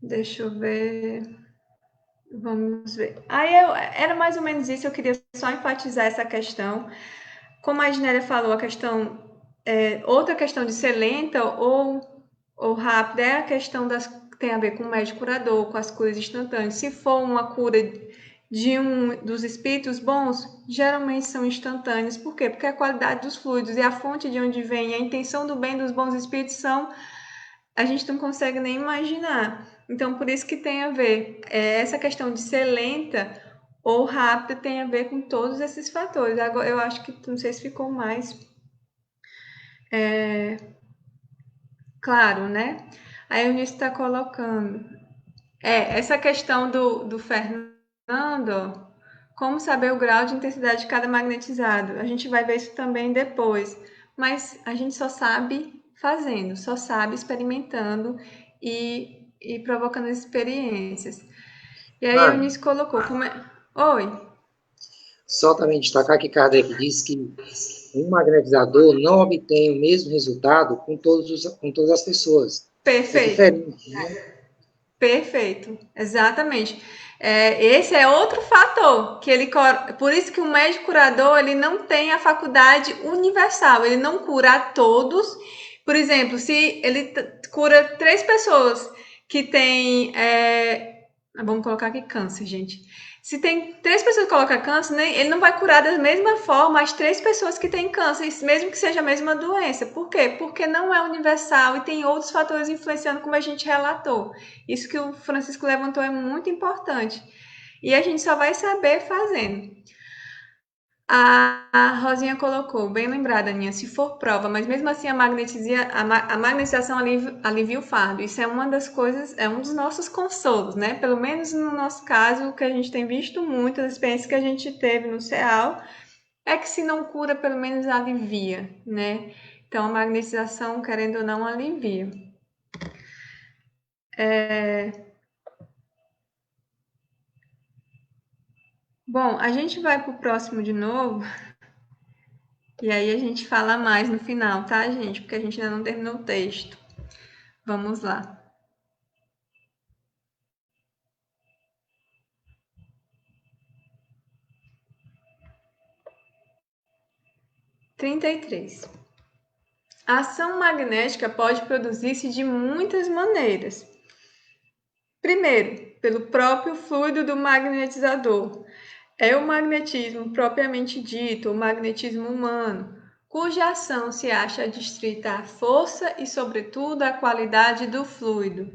Deixa eu ver. Vamos ver. Aí era mais ou menos isso, eu queria só enfatizar essa questão. Como a Ginélia falou, a questão, outra questão de ser lenta ou rápida é a questão tem a ver com o médico curador, com as curas instantâneas. Se for uma cura dos espíritos bons, geralmente são instantâneos. Por quê? Porque a qualidade dos fluidos e a fonte de onde vem, a intenção do bem dos bons espíritos a gente não consegue nem imaginar. Então, por isso que tem a ver, essa questão de ser lenta ou rápida tem a ver com todos esses fatores. Agora, eu acho que, não sei se ficou mais claro, né? Aí o Eunice está colocando. Essa questão do Fernando, como saber o grau de intensidade de cada magnetizado? A gente vai ver isso também depois, mas a gente só sabe fazendo, só sabe experimentando e provocando experiências. E aí a Eunice colocou como é... Oi? Só também destacar que Kardec diz que um magnetizador não obtém o mesmo resultado com todas as pessoas. Perfeito. É diferente, né? Perfeito, exatamente. Esse é outro fator que por isso que o médico curador ele não tem a faculdade universal, ele não cura a todos. Por exemplo, se ele cura 3 pessoas que têm, vamos colocar aqui câncer, gente. Se tem 3 pessoas que colocam câncer, né, ele não vai curar da mesma forma as 3 pessoas que têm câncer, mesmo que seja a mesma doença. Por quê? Porque não é universal e tem outros fatores influenciando, como a gente relatou. Isso que o Francisco levantou é muito importante. E a gente só vai saber fazendo. A Rosinha colocou, bem lembrada, Aninha, se for prova, mas mesmo assim a magnetização alivia o fardo. Isso é uma das coisas, é um dos nossos consolos, né? Pelo menos no nosso caso, o que a gente tem visto muito, as experiências que a gente teve no CEAL, é que se não cura, pelo menos alivia, né? Então a magnetização, querendo ou não, alivia. Bom, a gente vai para o próximo de novo. E aí a gente fala mais no final, tá, gente? Porque a gente ainda não terminou o texto. Vamos lá. Trinta e três. A ação magnética pode produzir-se de muitas maneiras. Primeiro, pelo próprio fluido do magnetizador. É o magnetismo propriamente dito, o magnetismo humano, cuja ação se acha adstrita à força e, sobretudo, à qualidade do fluido.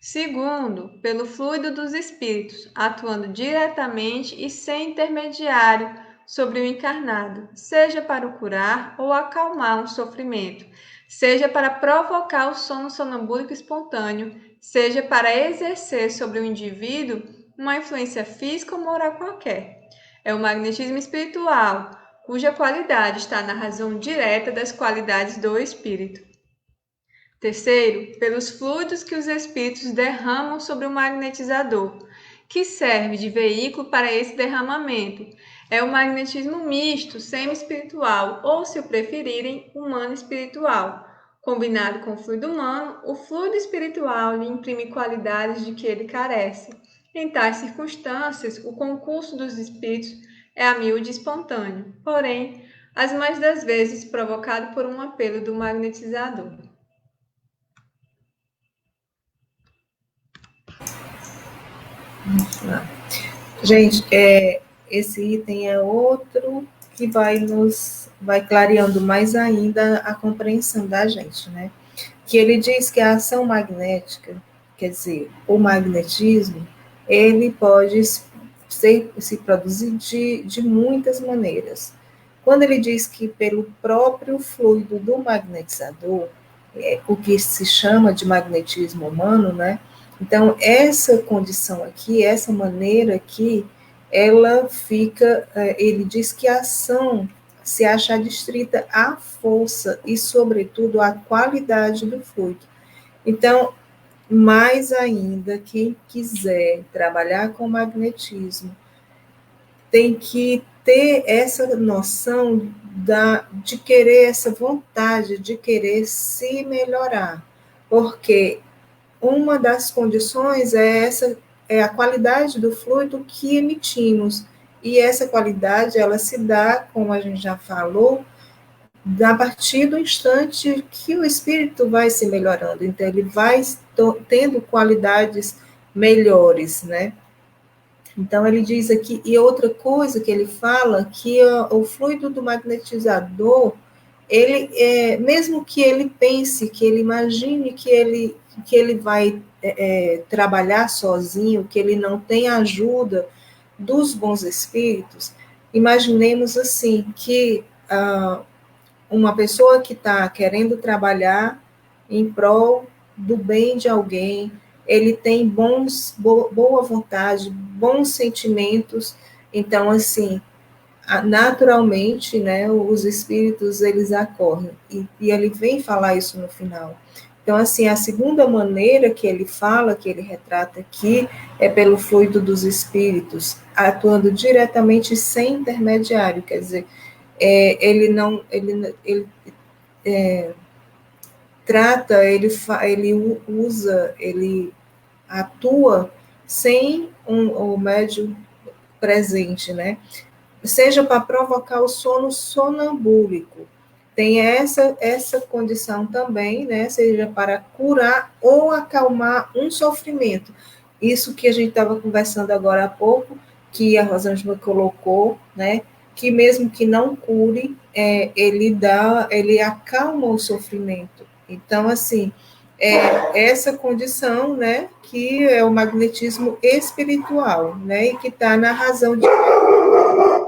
Segundo, pelo fluido dos espíritos, atuando diretamente e sem intermediário sobre o encarnado, seja para o curar ou acalmar um sofrimento, seja para provocar o sono sonambúlico espontâneo, seja para exercer sobre o indivíduo uma influência física ou moral qualquer. É o magnetismo espiritual, cuja qualidade está na razão direta das qualidades do espírito. Terceiro, pelos fluidos que os espíritos derramam sobre o magnetizador, que serve de veículo para esse derramamento. É o magnetismo misto, semi-espiritual, ou, se o preferirem, humano-espiritual. Combinado com o fluido humano, o fluido espiritual lhe imprime qualidades de que ele carece. Em tais circunstâncias, o concurso dos espíritos é a miúde espontâneo, porém, as mais das vezes provocado por um apelo do magnetizador. Gente, esse item é outro que vai clareando mais ainda a compreensão da gente, né? Que ele diz que a ação magnética, quer dizer, o magnetismo, ele pode se produzir de muitas maneiras. Quando ele diz que pelo próprio fluido do magnetizador, o que se chama de magnetismo humano, né? Então, essa condição aqui, essa maneira aqui, ela fica, ele diz que a ação se acha adstrita à força e, sobretudo, à qualidade do fluido. Então, mais ainda, quem quiser trabalhar com magnetismo tem que ter essa noção de querer, essa vontade de querer se melhorar, porque uma das condições é a qualidade do fluido que emitimos, e essa qualidade, ela se dá, como a gente já falou, a partir do instante que o espírito vai se melhorando, então ele vai tendo qualidades melhores, né? Então, ele diz aqui, e outra coisa que ele fala, que o fluido do magnetizador, ele, mesmo que ele pense, que ele imagine que ele vai trabalhar sozinho, que ele não tem ajuda dos bons espíritos, imaginemos assim, que uma pessoa que está querendo trabalhar em prol do bem de alguém, ele tem boa vontade, bons sentimentos, então, assim, naturalmente, né, os espíritos, eles acorrem, e ele vem falar isso no final. Então, assim, a segunda maneira que ele fala, que ele retrata aqui, é pelo fluido dos espíritos, atuando diretamente sem intermediário, quer dizer, ele não, ele trata, ele usa, ele atua sem o médium presente, né? Seja para provocar o sono sonambúlico, tem essa condição também, né? Seja para curar ou acalmar um sofrimento. Isso que a gente estava conversando agora há pouco, que a Rosângela colocou, né? Que mesmo que não cure, ele acalma o sofrimento. Então, assim, essa condição, né, que é o magnetismo espiritual, né, e que está na razão de...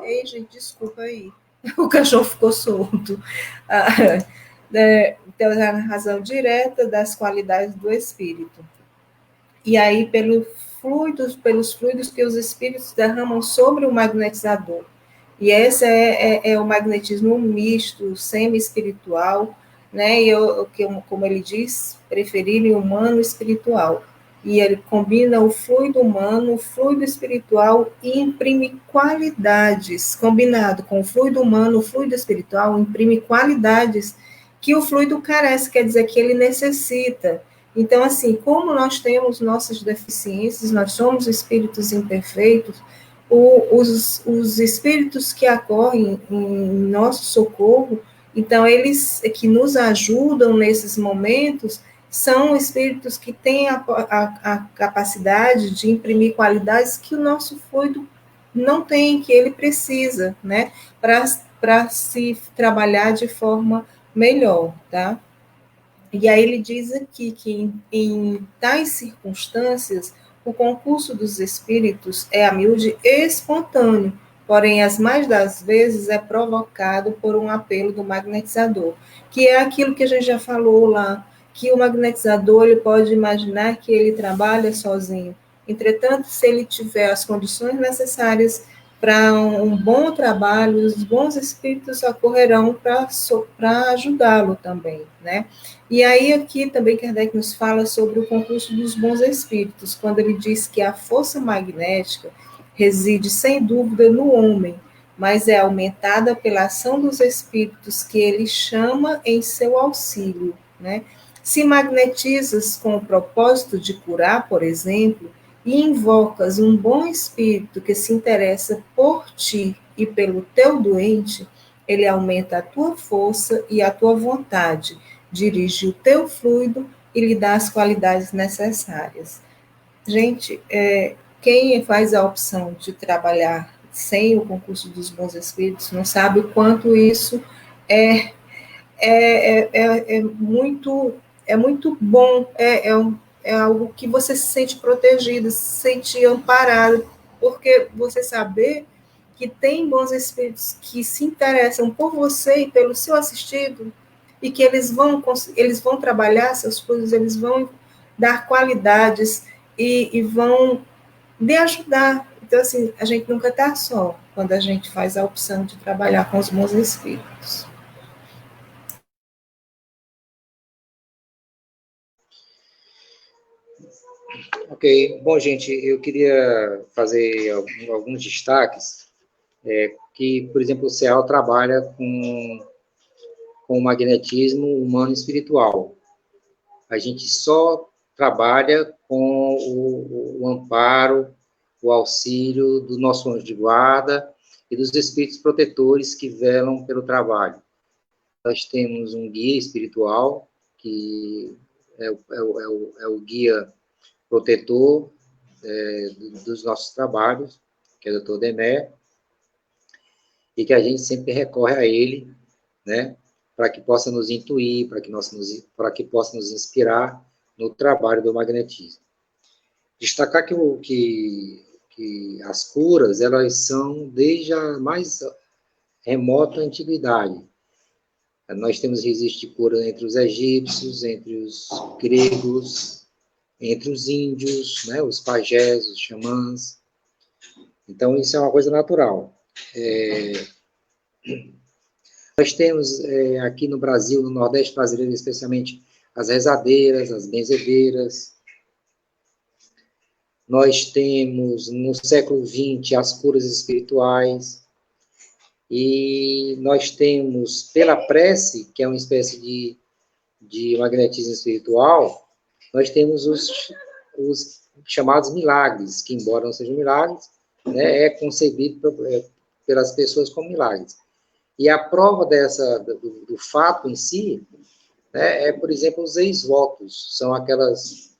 Ei, gente, desculpa aí, o cachorro ficou solto. Então, é na razão direta das qualidades do espírito. E aí, pelos fluidos que os espíritos derramam sobre o magnetizador. E esse é o magnetismo misto, semi-espiritual, né? E como ele diz, preferirem humano e espiritual. E ele combina o fluido humano, o fluido espiritual e imprime qualidades, combinado com o fluido humano, o fluido espiritual, imprime qualidades que o fluido carece, quer dizer, que ele necessita. Então, assim, como nós temos nossas deficiências, nós somos espíritos imperfeitos, os espíritos que acorrem em nosso socorro, então, eles que nos ajudam nesses momentos, são espíritos que têm a capacidade de imprimir qualidades que o nosso fluido não tem, que ele precisa, né, para se trabalhar de forma melhor, tá? E aí ele diz aqui que em tais circunstâncias, o concurso dos espíritos é a miúde espontâneo, porém, as mais das vezes é provocado por um apelo do magnetizador, que é aquilo que a gente já falou lá, que o magnetizador ele pode imaginar que ele trabalha sozinho. Entretanto, se ele tiver as condições necessárias para um bom trabalho, os bons espíritos ocorrerão para ajudá-lo também, né? E aí aqui também Kardec nos fala sobre o concurso dos bons espíritos, quando ele diz que a força magnética reside sem dúvida no homem, mas é aumentada pela ação dos espíritos que ele chama em seu auxílio, né? Se magnetizas com o propósito de curar, por exemplo, e invocas um bom espírito que se interessa por ti e pelo teu doente, ele aumenta a tua força e a tua vontade, dirige o teu fluido e lhe dá as qualidades necessárias. Gente, quem faz a opção de trabalhar sem o concurso dos bons espíritos não sabe o quanto isso é, é muito bom, é algo que você se sente protegido, se sente amparado, porque você saber que tem bons espíritos que se interessam por você e pelo seu assistido, e que eles vão trabalhar seus coisas, eles vão dar qualidades e vão lhe ajudar. Então, assim, a gente nunca está só quando a gente faz a opção de trabalhar com os bons espíritos. Ok, bom, gente, eu queria fazer alguns destaques, que, por exemplo, o CEAL trabalha com o magnetismo humano espiritual. A gente só trabalha com o amparo, o auxílio do nosso anjo de guarda e dos espíritos protetores que velam pelo trabalho. Nós temos um guia espiritual, que é o guia protetor dos nossos trabalhos, que é o Dr. Demé, e que a gente sempre recorre a ele, né, para que possa nos intuir, para que possa nos inspirar no trabalho do magnetismo. Destacar que as curas, elas são desde a mais remota antiguidade. Nós temos registro de cura entre os egípcios, entre os gregos, entre os índios, né, os pajés, os xamãs. Então, isso é uma coisa natural. Nós temos aqui no Brasil, no Nordeste brasileiro, especialmente, as rezadeiras, as benzedeiras. Nós temos, no século XX, as curas espirituais. E nós temos, pela prece, que é uma espécie de magnetismo espiritual, nós temos os chamados milagres, que, embora não sejam milagres, né, é concebido pelas pessoas como milagres. E a prova do fato em si, né, por exemplo, os ex-votos. São aqueles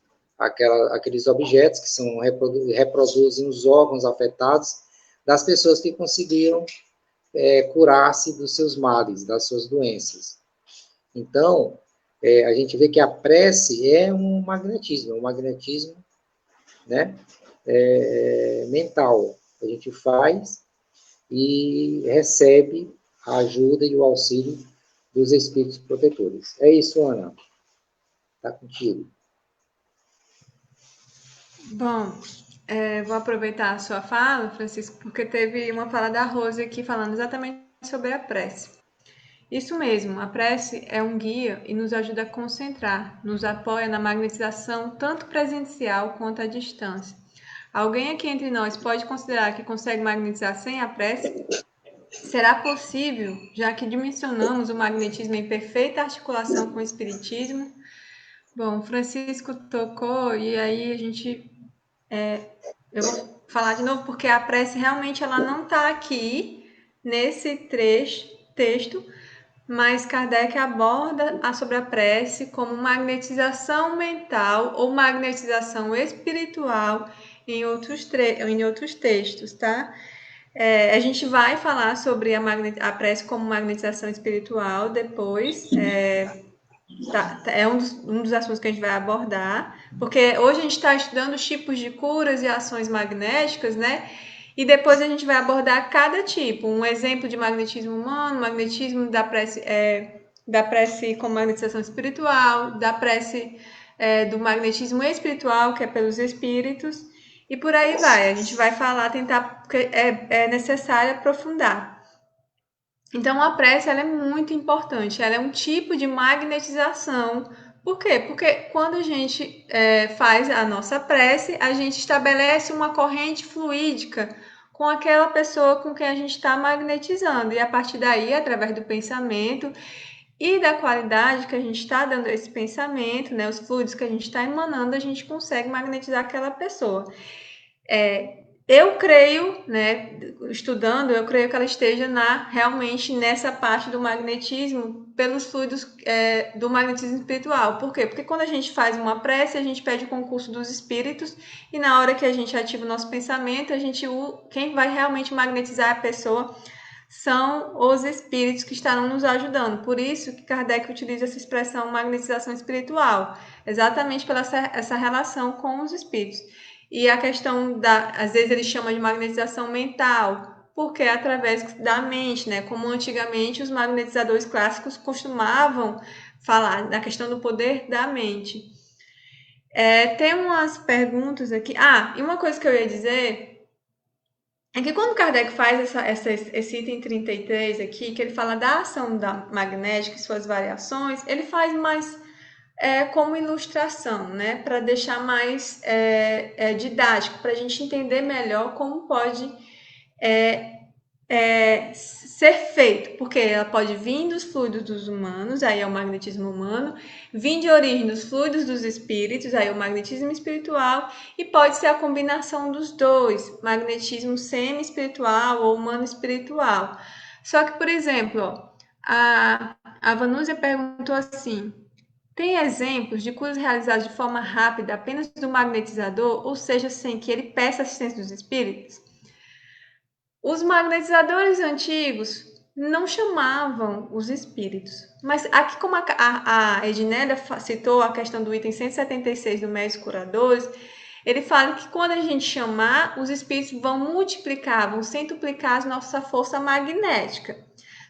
objetos que reproduzem os órgãos afetados das pessoas que conseguiram curar-se dos seus males, das suas doenças. Então, a gente vê que a prece é um magnetismo, né, mental. A gente faz e recebe a ajuda e o auxílio dos espíritos protetores. É isso, Ana. Está contigo. Bom, vou aproveitar a sua fala, Francisco, porque teve uma fala da Rose aqui falando exatamente sobre a prece. Isso mesmo, a prece é um guia e nos ajuda a concentrar, nos apoia na magnetização tanto presencial quanto à distância. Alguém aqui entre nós pode considerar que consegue magnetizar sem a prece? Será possível, já que dimensionamos o magnetismo em perfeita articulação com o espiritismo? Bom, Francisco tocou e aí eu vou falar de novo porque a prece realmente ela não está aqui nesse texto, mas Kardec aborda sobre a prece como magnetização mental ou magnetização espiritual em outros textos, tá? A gente vai falar sobre a prece como magnetização espiritual depois. É um dos assuntos que a gente vai abordar, porque hoje a gente está estudando os tipos de curas e ações magnéticas, né? E depois a gente vai abordar cada tipo. Um exemplo de magnetismo humano, magnetismo da prece com magnetização espiritual, da prece do magnetismo espiritual, que é pelos espíritos, e por aí vai. A gente vai falar, tentar, porque é necessário aprofundar. Então, a prece ela é muito importante, ela é um tipo de magnetização. Por quê? Porque quando a gente faz a nossa prece, a gente estabelece uma corrente fluídica com aquela pessoa com quem a gente está magnetizando. E a partir daí, através do pensamento e da qualidade que a gente está dando a esse pensamento, né, os fluidos que a gente está emanando, a gente consegue magnetizar aquela pessoa. Eu creio, né, estudando, eu creio que ela esteja realmente nessa parte do magnetismo, pelos fluidos do magnetismo espiritual. Por quê? Porque quando a gente faz uma prece, a gente pede o concurso dos espíritos, e na hora que a gente ativa o nosso pensamento, quem vai realmente magnetizar a pessoa são os espíritos que estarão nos ajudando. Por isso que Kardec utiliza essa expressão magnetização espiritual, exatamente pela essa relação com os espíritos. E a questão às vezes ele chama de magnetização mental, porque é através da mente, né? Como antigamente os magnetizadores clássicos costumavam falar da questão do poder da mente. Tem umas perguntas aqui. E uma coisa que eu ia dizer é que quando Kardec faz esse item 33 aqui, que ele fala da ação da magnética e suas variações, ele faz mais como ilustração, né? Para deixar mais didático, para a gente entender melhor como pode ser feito, porque ela pode vir dos fluidos dos humanos, aí é o magnetismo humano, vir de origem dos fluidos dos espíritos, aí é o magnetismo espiritual, e pode ser a combinação dos dois, magnetismo semi-espiritual ou humano espiritual. Só que, por exemplo, a Vanúzia perguntou assim: tem exemplos de curas realizadas de forma rápida apenas do magnetizador, ou seja, sem que ele peça assistência dos espíritos? Os magnetizadores antigos não chamavam os espíritos. Mas aqui, como a Ednélia citou a questão do item 176 do Médios Curadores, ele fala que quando a gente chamar, os espíritos vão multiplicar, vão centuplicar a nossa força magnética.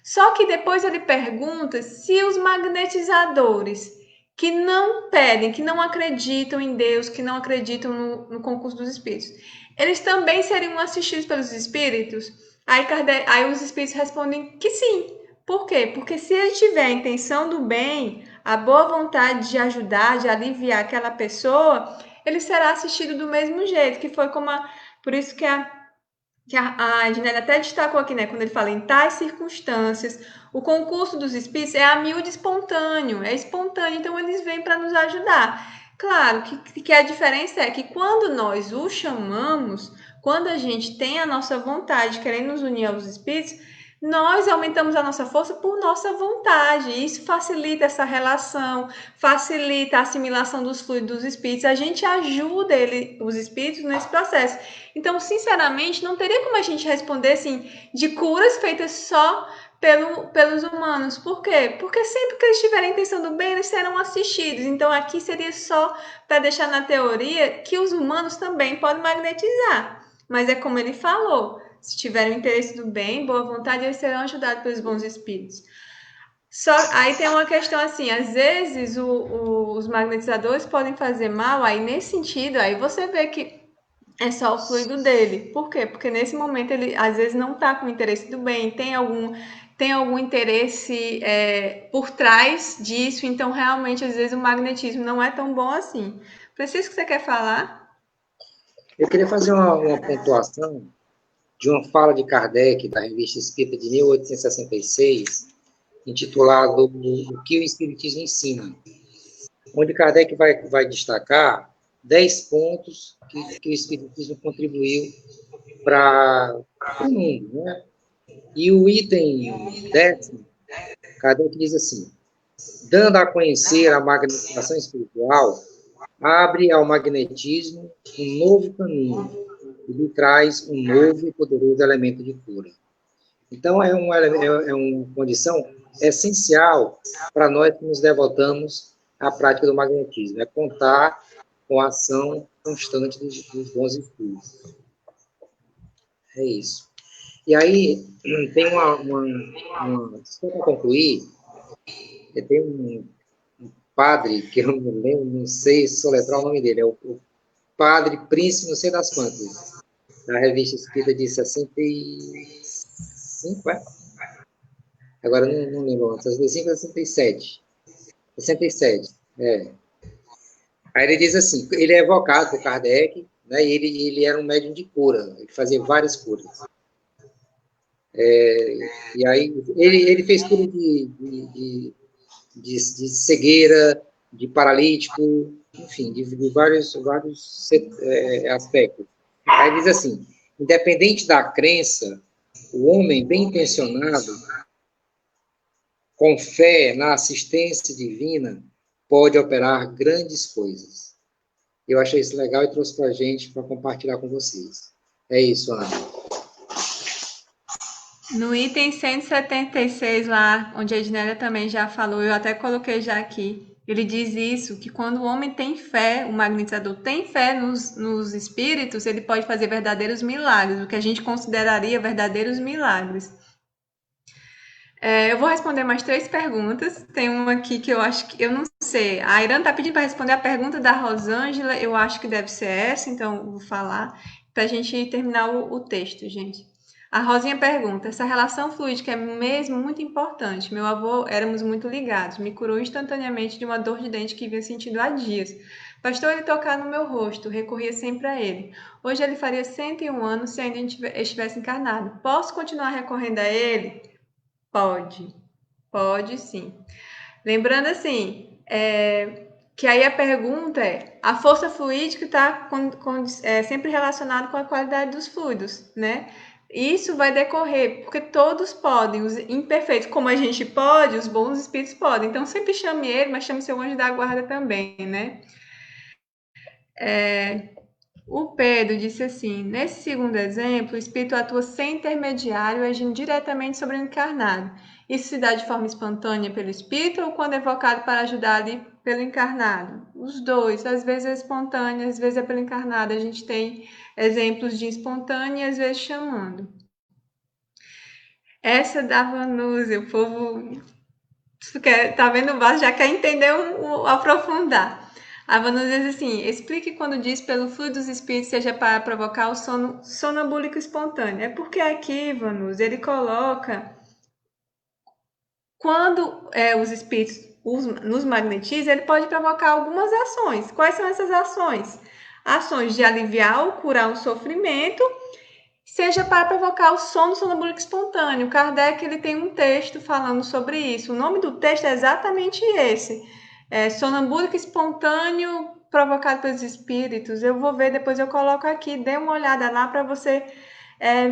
Só que depois ele pergunta se os magnetizadores que não pedem, que não acreditam em Deus, que não acreditam no concurso dos espíritos, eles também seriam assistidos pelos espíritos? Aí os espíritos respondem que sim. Por quê? Porque se ele tiver a intenção do bem, a boa vontade de ajudar, de aliviar aquela pessoa, ele será assistido do mesmo jeito, que foi como por isso que a Ednélia até destacou aqui, né, quando ele fala em tais circunstâncias, o concurso dos espíritos é a miúde espontâneo, é espontâneo, então eles vêm para nos ajudar. Claro que a diferença é que quando nós o chamamos, quando a gente tem a nossa vontade, querendo nos unir aos espíritos, nós aumentamos a nossa força por nossa vontade. Isso facilita essa relação, facilita a assimilação dos fluidos dos espíritos. A gente ajuda os espíritos nesse processo. Então, sinceramente, não teria como a gente responder assim de curas feitas só pelos humanos. Por quê? Porque sempre que eles tiverem a intenção do bem, eles serão assistidos. Então, aqui seria só para deixar na teoria que os humanos também podem magnetizar. Mas é como ele falou, se tiverem o interesse do bem, boa vontade, eles serão ajudados pelos bons espíritos. Aí tem uma questão assim, às vezes os magnetizadores podem fazer mal, aí nesse sentido, aí você vê que é só o fluido dele. Por quê? Porque nesse momento ele às vezes não está com o interesse do bem, tem algum interesse por trás disso, então realmente às vezes o magnetismo não é tão bom assim. Francisco, você quer falar? Eu queria fazer uma pontuação de uma fala de Kardec, da Revista Espírita de 1866, intitulado O que o Espiritismo ensina, onde Kardec vai destacar 10 pontos que o Espiritismo contribuiu para o mundo, né? E o item 10º, Kardec diz assim: dando a conhecer a magnetização espiritual, abre ao magnetismo um novo caminho, e lhe traz um novo e poderoso elemento de cura. Então, é uma condição essencial para nós que nos devotamos à prática do magnetismo, é contar com a ação constante dos bons espíritos. É isso. E aí, tem só para concluir, tem um padre, que eu não lembro, não sei soletrar o nome dele, é o Padre Príncipe, não sei das quantas, da revista escrita de 65, é? Agora não lembro, 65 ou 67. 67, é. Aí ele diz assim, ele é evocado por Kardec, né, e ele era um médium de cura, ele fazia várias curas. E aí ele fez cura de cegueira, de paralítico, enfim, de vários aspectos. Aí diz assim, independente da crença, o homem bem intencionado, com fé na assistência divina, pode operar grandes coisas. Eu achei isso legal e trouxe para a gente, para compartilhar com vocês. É isso, Ana. No item 176 lá, onde a Ednélia também já falou, eu até coloquei já aqui, ele diz isso, que quando o homem tem fé, o magnetizador tem fé nos espíritos, ele pode fazer verdadeiros milagres, o que a gente consideraria verdadeiros milagres. Eu vou responder mais 3 perguntas. Tem uma aqui que eu acho que eu não sei. A Irã está pedindo para responder a pergunta da Rosângela. Eu acho que deve ser essa, então eu vou falar para a gente terminar o texto, gente. A Rosinha pergunta: essa relação fluídica é mesmo muito importante. Meu avô, éramos muito ligados, me curou instantaneamente de uma dor de dente que vinha sentindo há dias. Bastou ele tocar no meu rosto, recorria sempre a ele. Hoje ele faria 101 anos se ainda estivesse encarnado. Posso continuar recorrendo a ele? Pode sim. Lembrando assim, que aí a pergunta é, a força fluídica está sempre relacionada com a qualidade dos fluidos, né? Isso vai decorrer, porque todos podem, os imperfeitos, como a gente pode, os bons espíritos podem. Então, sempre chame ele, mas chame seu anjo da guarda também, né? O Pedro disse assim, nesse segundo exemplo, o espírito atua sem intermediário, agindo diretamente sobre o encarnado. Isso se dá de forma espontânea pelo espírito ou quando é evocado para ajudar ali pelo encarnado? Os dois, às vezes é espontâneo, às vezes é pelo encarnado. A gente tem exemplos de espontâneo e às vezes chamando. Essa da Vanúzia, o povo tá vendo o vaso, já quer entender aprofundar. A Vanúzia diz assim, explique quando diz pelo fluido dos espíritos seja para provocar o sono sonambúlico espontâneo. É porque aqui, Vanúzia, ele coloca quando os espíritos nos magnetizam, ele pode provocar algumas ações. Quais são essas ações? Ações de aliviar ou curar um sofrimento, seja para provocar o sono sonambúlico espontâneo. Kardec ele tem um texto falando sobre isso. O nome do texto é exatamente esse. Sonambúlico espontâneo provocado pelos espíritos. Eu vou ver, depois eu coloco aqui. Dê uma olhada lá para você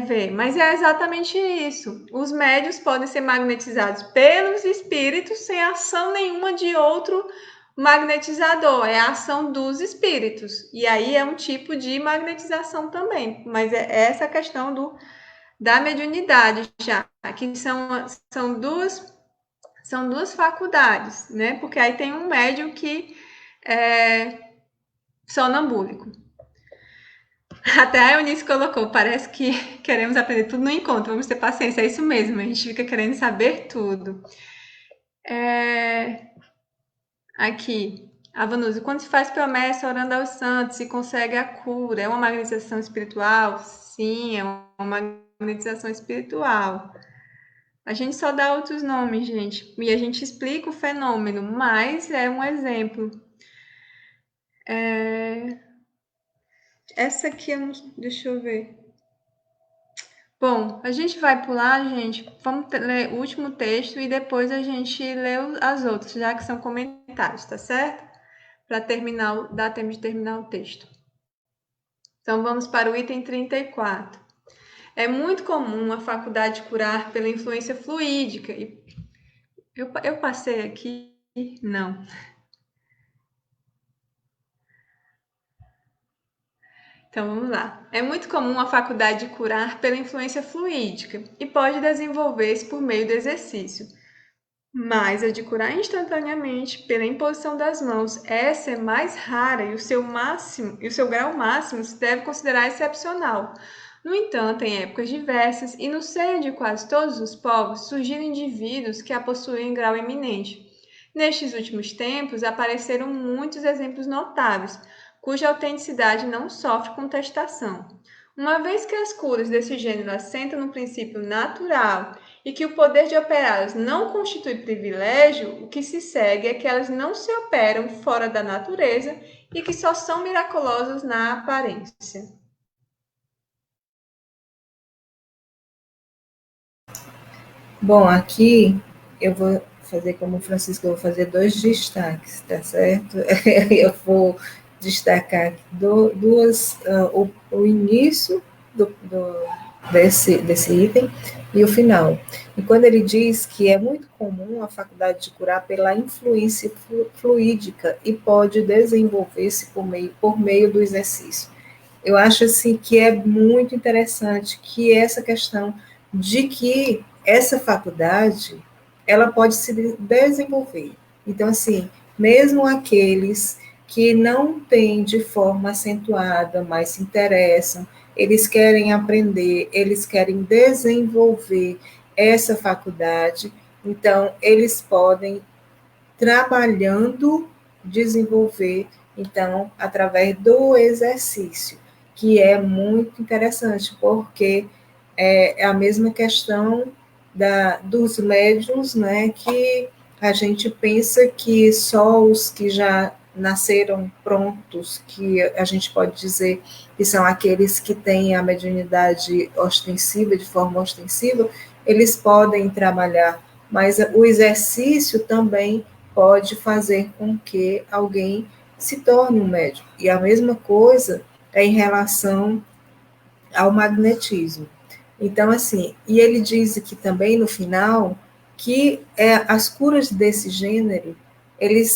ver. Mas é exatamente isso. Os médios podem ser magnetizados pelos espíritos sem ação nenhuma de outro magnetizador, é a ação dos espíritos. E aí é um tipo de magnetização também, mas é essa questão da mediunidade já, que são duas faculdades, né? Porque aí tem um médium que é sonambúlico. Até a Eunice colocou, parece que queremos aprender tudo no encontro, vamos ter paciência, é isso mesmo, a gente fica querendo saber tudo. Aqui, a Vanusa, quando se faz promessa orando aos santos e consegue a cura, é uma magnetização espiritual? Sim, é uma magnetização espiritual. A gente só dá outros nomes, gente, e a gente explica o fenômeno, mas é um exemplo. Essa aqui, deixa eu ver. Bom, a gente vai pular, gente. Vamos ler o último texto e depois a gente lê as outras, já que são comentários, tá certo? Para terminar, dar tempo de terminar o texto. Então vamos para o item 34. É muito comum a faculdade curar pela influência fluídica. Eu passei aqui? Não. Então vamos lá. É muito comum a faculdade de curar pela influência fluídica e pode desenvolver-se por meio do exercício. Mas a de curar instantaneamente pela imposição das mãos, essa é mais rara e o seu grau máximo se deve considerar excepcional. No entanto, em épocas diversas e no seio de quase todos os povos, surgiram indivíduos que a possuem em grau eminente. Nestes últimos tempos, apareceram muitos exemplos notáveis, cuja autenticidade não sofre contestação. Uma vez que as curas desse gênero assentam no princípio natural e que o poder de operá-las não constitui privilégio, o que se segue é que elas não se operam fora da natureza e que só são miraculosas na aparência. Bom, aqui eu vou fazer como o Francisco, eu vou fazer 2 destaques, tá certo? Eu vou destacar duas, o início desse item e o final. E quando ele diz que é muito comum a faculdade de curar pela influência fluídica e pode desenvolver-se por meio do exercício. Eu acho assim que é muito interessante que essa questão de que essa faculdade ela pode se desenvolver. Então, assim, mesmo aqueles que não têm de forma acentuada, mas se interessam, eles querem aprender, eles querem desenvolver essa faculdade, então eles podem, trabalhando, desenvolver, então, através do exercício, que é muito interessante, porque é a mesma questão dos médiums, né, que a gente pensa que só os que já nasceram prontos, que a gente pode dizer que são aqueles que têm a mediunidade ostensiva, de forma ostensiva, eles podem trabalhar, mas o exercício também pode fazer com que alguém se torne um médium. E a mesma coisa é em relação ao magnetismo. Então, assim, e ele diz aqui também no final que as curas desse gênero,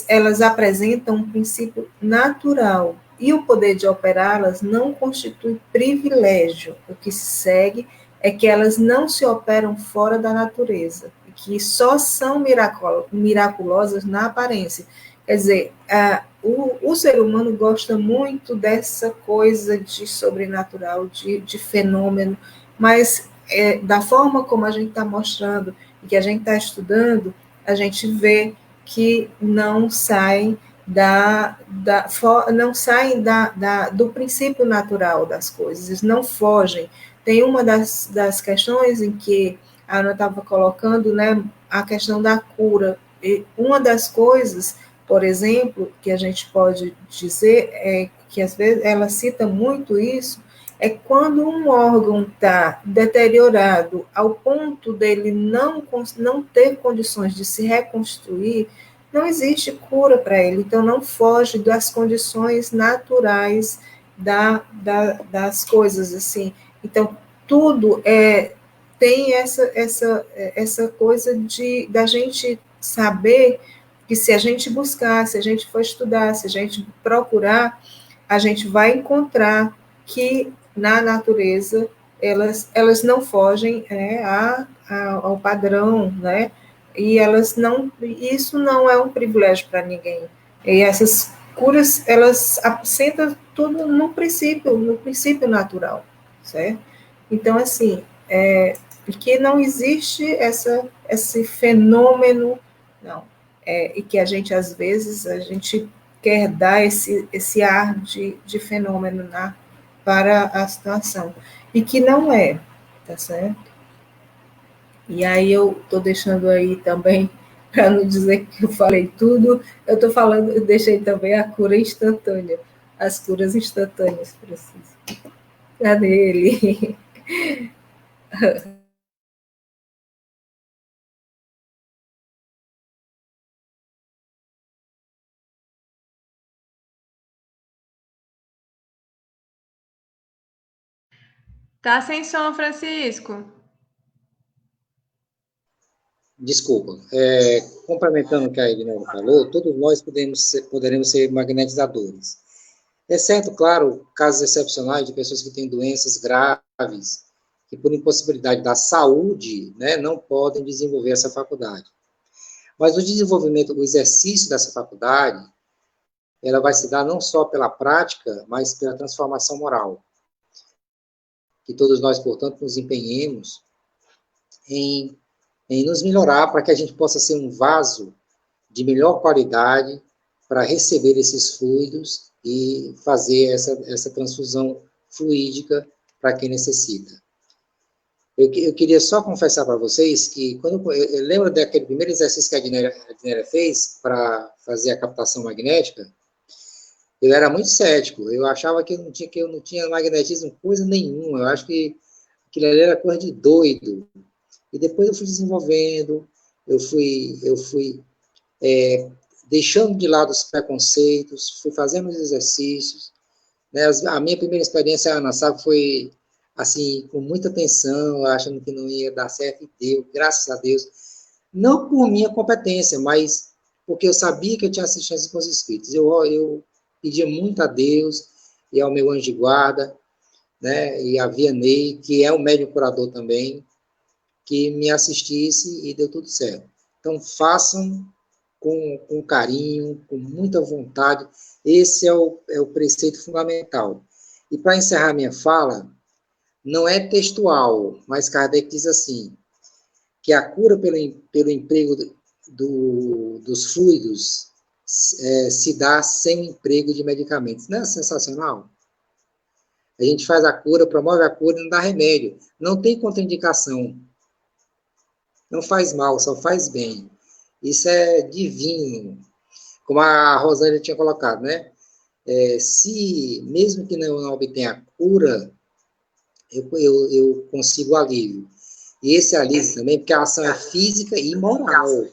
elas apresentam um princípio natural e o poder de operá-las não constitui privilégio. O que se segue é que elas não se operam fora da natureza, que só são miraculosas na aparência. Quer dizer, o ser humano gosta muito dessa coisa de sobrenatural, de fenômeno, mas da forma como a gente está mostrando e que a gente está estudando, a gente vê que não saem não saem do princípio natural das coisas, não fogem. Tem uma das questões em que a Ana estava colocando, né, a questão da cura. E uma das coisas, por exemplo, que a gente pode dizer, que às vezes ela cita muito isso, é quando um órgão está deteriorado ao ponto dele não ter condições de se reconstruir, não existe cura para ele, então não foge das condições naturais das coisas, assim. Então, tudo tem essa coisa da gente saber que se a gente buscar, se a gente for estudar, se a gente procurar, a gente vai encontrar que na natureza elas não fogem ao padrão, né? E elas não, isso não é um privilégio para ninguém. E essas curas, elas assentam tudo no princípio natural, certo? Então, assim, que não existe esse fenômeno, não. E que a gente, às vezes, a gente quer dar esse ar de fenômeno para a situação. E que não é, tá certo? E aí eu estou deixando aí também, para não dizer que eu falei tudo, eu estou falando, eu deixei também a cura instantânea, as curas instantâneas, preciso. Cadê ele? Tá sem som, Francisco? Desculpa. Complementando o que a Edna falou, todos nós poderemos ser magnetizadores. exceto, claro, casos excepcionais de pessoas que têm doenças graves, que por impossibilidade da saúde, né, não podem desenvolver essa faculdade. Mas o desenvolvimento, o exercício dessa faculdade, ela vai se dar não só pela prática, mas pela transformação moral. Que todos nós, portanto, nos empenhemos em nos melhorar para que a gente possa ser um vaso de melhor qualidade para receber esses fluidos e fazer essa transfusão fluídica para quem necessita. Eu queria só confessar para vocês que, quando eu lembro daquele primeiro exercício que a Adnélia fez para fazer a captação magnética, eu era muito cético, eu achava que eu não tinha magnetismo coisa nenhuma, eu acho que aquilo ali era coisa de doido. E depois eu fui desenvolvendo, eu fui deixando de lado os preconceitos, fui fazendo os exercícios, né? A minha primeira experiência, Ana, sabe, foi assim, com muita tensão, achando que não ia dar certo, e deu, graças a Deus. Não por minha competência, mas porque eu sabia que eu tinha assistência com os espíritos. Eu pedia muito a Deus e ao meu anjo de guarda, né, e a Vianney, que é um médium curador também, que me assistisse e deu tudo certo. Então, façam com carinho, com muita vontade. Esse é o preceito fundamental. E para encerrar minha fala, não é textual, mas Kardec diz assim, que a cura pelo emprego dos fluidos se dá sem emprego de medicamentos. Não é sensacional? A gente faz a cura, promove a cura e não dá remédio. Não tem contraindicação. Não faz mal, só faz bem. Isso é divino. Como a Rosângela tinha colocado, né? Se, mesmo que não obtenha a cura, eu consigo alívio. E esse alívio também, porque a ação é física e moral.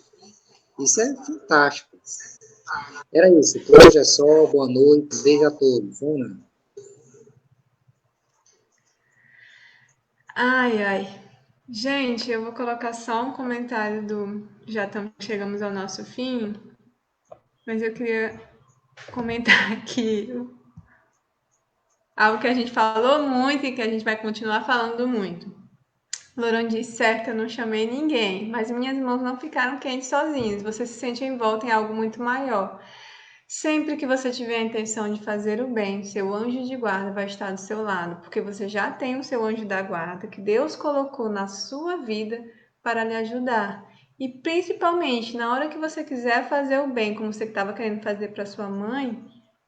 Isso é fantástico. Era isso. Por hoje é só. Boa noite. Beijo a todos. Ana. Ai, ai. Gente, eu vou colocar só um comentário do. Chegamos ao nosso fim, mas eu queria comentar aqui algo que a gente falou muito e que a gente vai continuar falando muito. Loron disse, certo, eu não chamei ninguém, mas minhas mãos não ficaram quentes sozinhas. Você se sente envolto em algo muito maior. Sempre que você tiver a intenção de fazer o bem, seu anjo de guarda vai estar do seu lado, porque você já tem o seu anjo da guarda que Deus colocou na sua vida para lhe ajudar. E principalmente, na hora que você quiser fazer o bem, como você estava querendo fazer para sua mãe,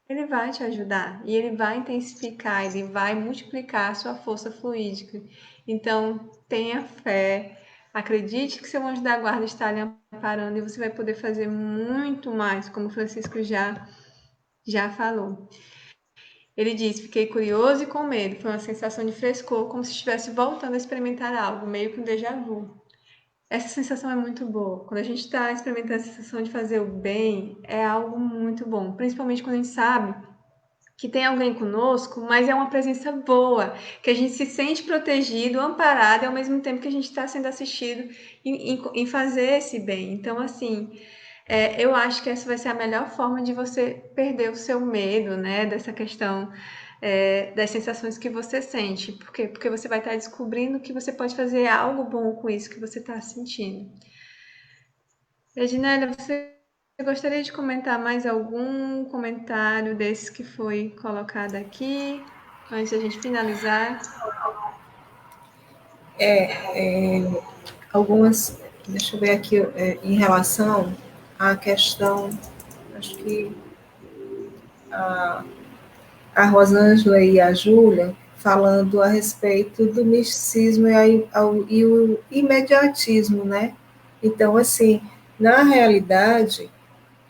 ele vai te ajudar e ele vai intensificar, ele vai multiplicar a sua força fluídica. Então, tenha fé, acredite que seu anjo da guarda está lhe amparando e você vai poder fazer muito mais, como o Francisco já falou. Ele diz, fiquei curioso e com medo, foi uma sensação de frescor, como se estivesse voltando a experimentar algo, meio que um déjà vu. Essa sensação é muito boa. Quando a gente está experimentando a sensação de fazer o bem, é algo muito bom. Principalmente quando a gente sabe que tem alguém conosco, mas é uma presença boa, que a gente se sente protegido, amparado, e ao mesmo tempo que a gente está sendo assistido em fazer esse bem. Então, assim, eu acho que essa vai ser a melhor forma de você perder o seu medo, né, dessa questão das sensações que você sente. Por quê? Porque você vai estar descobrindo que você pode fazer algo bom com isso que você está sentindo. Ednélia, você gostaria de comentar mais algum comentário desses que foi colocado aqui, antes da gente finalizar? Algumas, deixa eu ver aqui, em relação à questão, acho que a Rosângela e a Júlia falando a respeito do misticismo e o imediatismo, né? Então, assim, na realidade,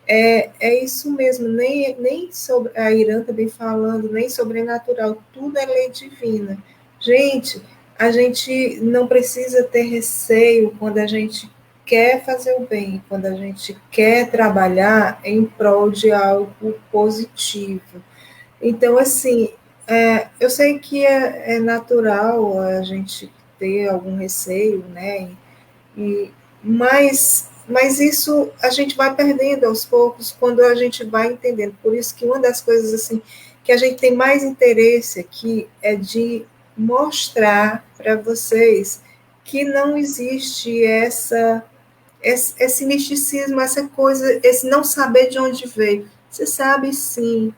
é isso mesmo, nem sobre, a Irã também falando, nem sobrenatural, tudo é lei divina. Gente, a gente não precisa ter receio quando a gente quer fazer o bem, quando a gente quer trabalhar em prol de algo positivo. Então, assim, eu sei que é natural a gente ter algum receio, né? E, mas isso a gente vai perdendo aos poucos quando a gente vai entendendo. Por isso que uma das coisas assim que a gente tem mais interesse aqui é de mostrar para vocês que não existe esse misticismo, essa coisa, esse não saber de onde veio. Você sabe sim.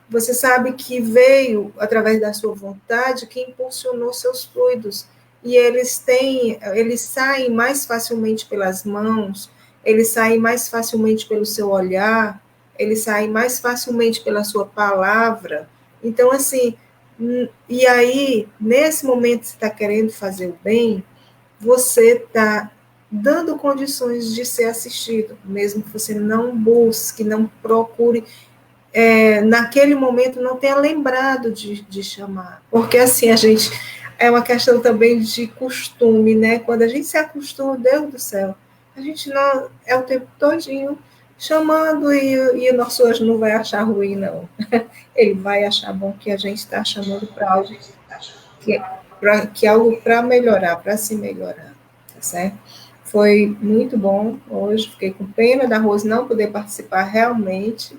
Você sabe que veio através da sua vontade que impulsionou seus fluidos. E eles saem mais facilmente pelas mãos, eles saem mais facilmente pelo seu olhar, eles saem mais facilmente pela sua palavra. Então, assim, e aí, nesse momento que você está querendo fazer o bem, você está dando condições de ser assistido, mesmo que você não busque, não procure, naquele momento não tenha lembrado de chamar. Porque assim, a gente, é uma questão também de costume, né? Quando a gente se acostuma, Deus do céu, a gente não, é o tempo todinho chamando e o nosso anjo não vai achar ruim, não. Ele vai achar bom que a gente está chamando para algo que é algo para melhorar, para se melhorar, tá certo? Foi muito bom hoje, fiquei com pena da Rose não poder participar realmente,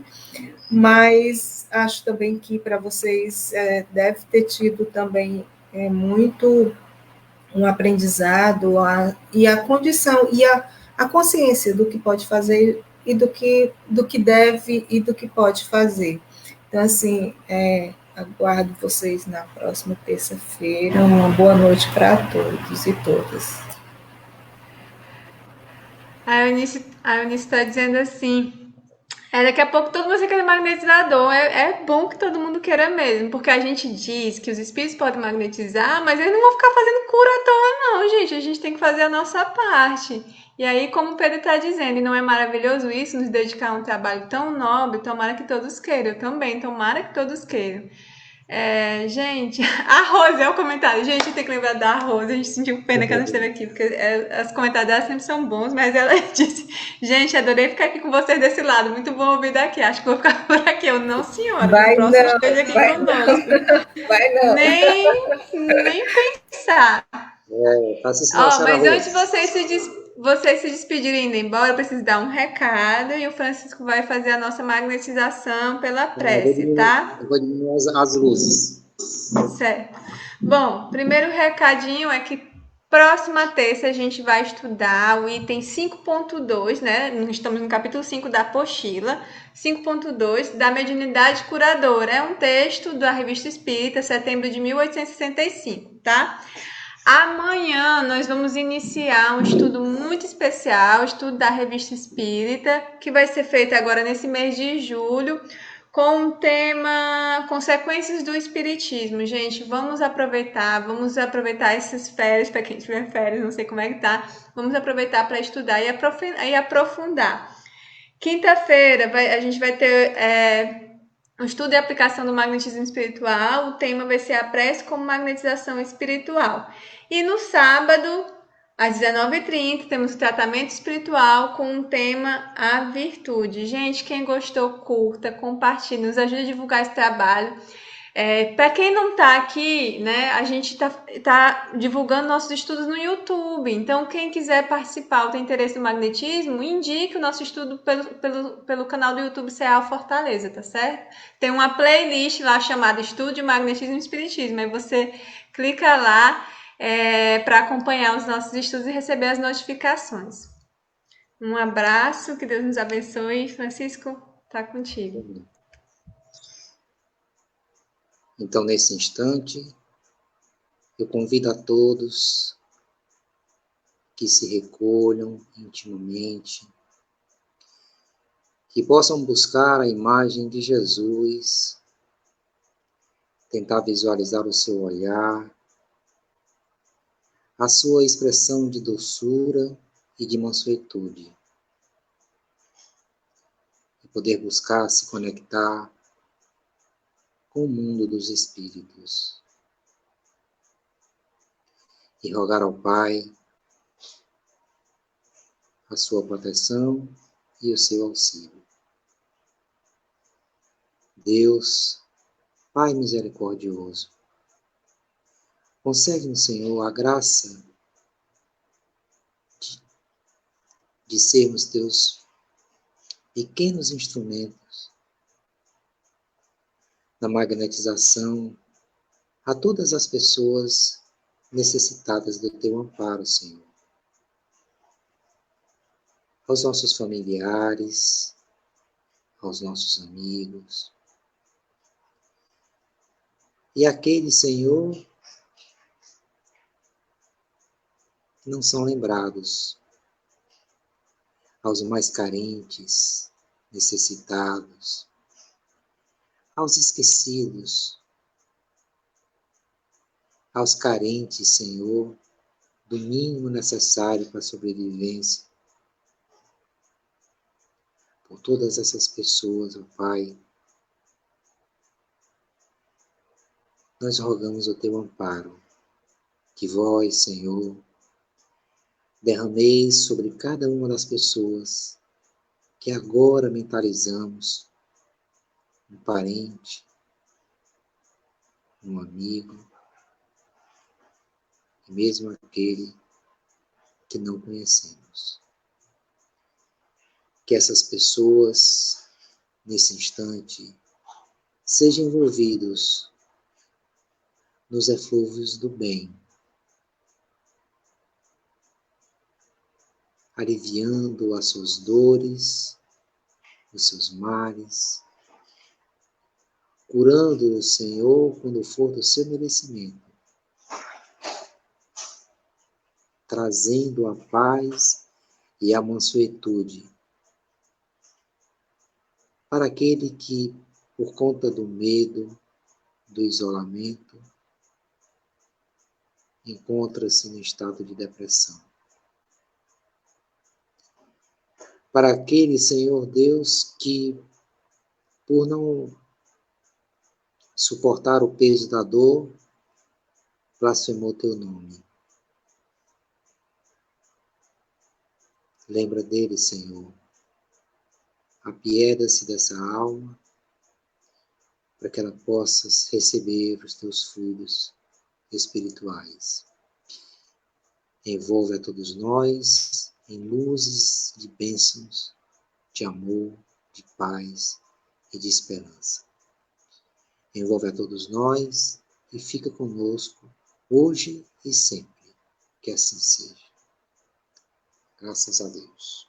mas acho também que para vocês deve ter tido também muito um aprendizado e a condição e a consciência do que pode fazer e do que deve e do que pode fazer. Então, assim, aguardo vocês na próxima terça-feira. Uma boa noite para todos e todas. A Eunice está dizendo assim: daqui a pouco todo mundo vai querer magnetizador. É bom que todo mundo queira mesmo, porque a gente diz que os espíritos podem magnetizar, mas eles não vão ficar fazendo cura à toa, não, gente. A gente tem que fazer a nossa parte. E aí, como o Pedro está dizendo, e não é maravilhoso isso, nos dedicar a um trabalho tão nobre, tomara que todos queiram. Eu também, tomara que todos queiram. Gente, a Rose é o comentário. Gente, tem que lembrar da Rose. A gente sentiu pena que ela não esteve aqui, porque os comentários dela sempre são bons, mas ela disse: gente, adorei ficar aqui com vocês desse lado. Muito bom ouvir daqui. Acho que vou ficar por aqui. Eu não, senhora. No Vai próximo não, esteja aqui vai conosco. não, vai não. Nem pensar. Faça isso não, senhora Mas antes de Rose. vocês se despedirem e indo embora, eu preciso dar um recado e o Francisco vai fazer a nossa magnetização pela prece, tá? Eu vou diminuir as luzes. Certo. Bom, primeiro recadinho é que próxima terça a gente vai estudar o item 5.2, né? Estamos no capítulo 5 da apostila. 5.2 da mediunidade curadora. É um texto da Revista Espírita, setembro de 1865, tá? Amanhã nós vamos iniciar um estudo muito especial, estudo da Revista Espírita, que vai ser feito agora nesse mês de julho, com o tema Consequências do Espiritismo. Gente, vamos aproveitar essas férias, para quem tiver férias, não sei como é que tá, vamos aproveitar para estudar e aprofundar. Quinta-feira a gente vai ter o estudo e aplicação do magnetismo espiritual. O tema vai ser a prece como magnetização espiritual. E no sábado, às 19h30, temos o tratamento espiritual com o tema a virtude. Gente, quem gostou, curta, compartilhe, nos ajude a divulgar esse trabalho. Para quem não está aqui, né, a gente tá divulgando nossos estudos no YouTube. Então, quem quiser participar ou tem interesse no magnetismo, indique o nosso estudo pelo canal do YouTube CA Fortaleza, tá certo? Tem uma playlist lá chamada Estudo Magnetismo e Espiritismo. Aí você clica lá para acompanhar os nossos estudos e receber as notificações. Um abraço, que Deus nos abençoe. Francisco, tá contigo. Então, nesse instante, eu convido a todos que se recolham intimamente, que possam buscar a imagem de Jesus, tentar visualizar o seu olhar, a sua expressão de doçura e de mansuetude, e poder buscar se conectar com o mundo dos espíritos. E rogar ao Pai a sua proteção e o seu auxílio. Deus, Pai misericordioso, concede-nos, Senhor, a graça de sermos teus pequenos instrumentos na magnetização, a todas as pessoas necessitadas do teu amparo, Senhor. Aos nossos familiares, aos nossos amigos. E aqueles, Senhor, que não são lembrados, aos mais carentes, necessitados, aos esquecidos, aos carentes, Senhor, do mínimo necessário para a sobrevivência. Por todas essas pessoas, ó Pai, nós rogamos o teu amparo, que vós, Senhor, derrameis sobre cada uma das pessoas que agora mentalizamos, um parente, um amigo, e mesmo aquele que não conhecemos. Que essas pessoas, nesse instante, sejam envolvidos nos eflúvios do bem, aliviando as suas dores, os seus males, curando o Senhor quando for do seu merecimento, trazendo a paz e a mansuetude para aquele que, por conta do medo, do isolamento, encontra-se no estado de depressão. Para aquele, Senhor Deus, que, por não suportar o peso da dor, blasfemou teu nome. Lembra dele, Senhor. Apieda-se dessa alma, para que ela possa receber os teus frutos espirituais. Envolve a todos nós em luzes de bênçãos, de amor, de paz e de esperança. Envolve a todos nós e fica conosco hoje e sempre. Que assim seja. Graças a Deus.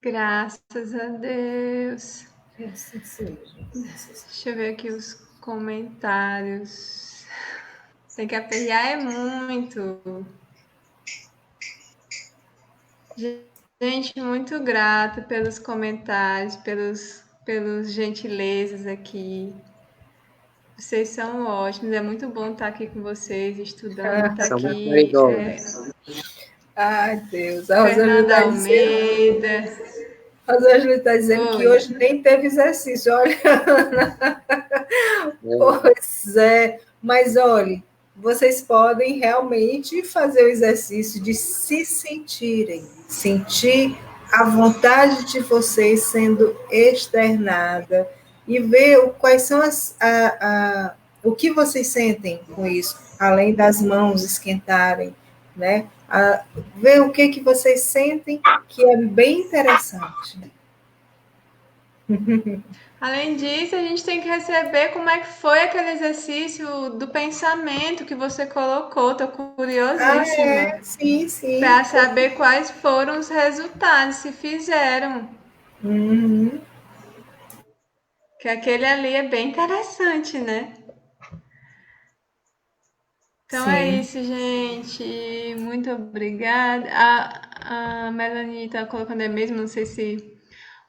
Graças a Deus. Que assim seja. Deixa eu ver aqui os comentários. Tem que aperrear é muito. Gente, muito grata pelos comentários, pelos gentilezas aqui. Vocês são ótimos, é muito bom estar aqui com vocês, estudando, estar São muito aqui. caridosos. Ai, Deus. Fernanda Almeida. A Rosângela está dizendo que hoje nem teve exercício, olha. Pois é, mas olha, vocês podem realmente fazer o exercício de se sentirem, sentir a vontade de vocês sendo externada e ver quais são o que vocês sentem com isso, além das mãos esquentarem, né? Ver o que vocês sentem, que é bem interessante. Além disso, a gente tem que receber como é que foi aquele exercício do pensamento que você colocou. Estou curiosíssima. Sim, sim. Para saber quais foram os resultados, se fizeram. Uhum. Que aquele ali é bem interessante, né? Então é isso, gente. Muito obrigada. A Melanie está colocando mesmo, não sei se...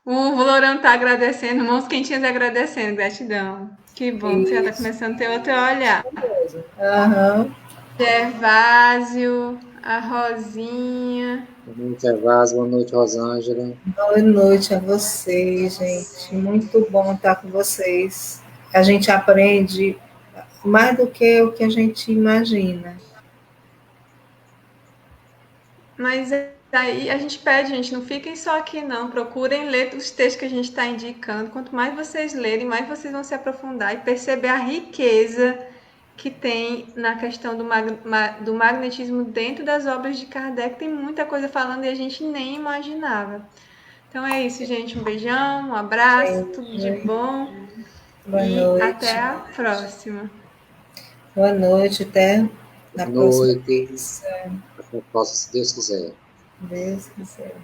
O Lourão está agradecendo, mãos quentinhas agradecendo, gratidão. Que bom que você já está começando a ter outro olhar. Uhum. Gervásio, a Rosinha. Boa noite, Gervásio. Boa noite, Rosângela. Boa noite a vocês, gente. Muito bom estar com vocês. A gente aprende mais do que o que a gente imagina. Mas aí a gente pede, gente, não fiquem só aqui não, procurem ler os textos que a gente está indicando. Quanto mais vocês lerem, mais vocês vão se aprofundar e perceber a riqueza que tem na questão do magnetismo dentro das obras de Kardec. Tem muita coisa falando e a gente nem imaginava. Então é isso, gente. Um beijão, um abraço, tudo de bom. Boa E noite. até a próxima. Boa noite, até na Boa próxima noite. edição. Até a próxima, se Deus quiser. Deus quiser.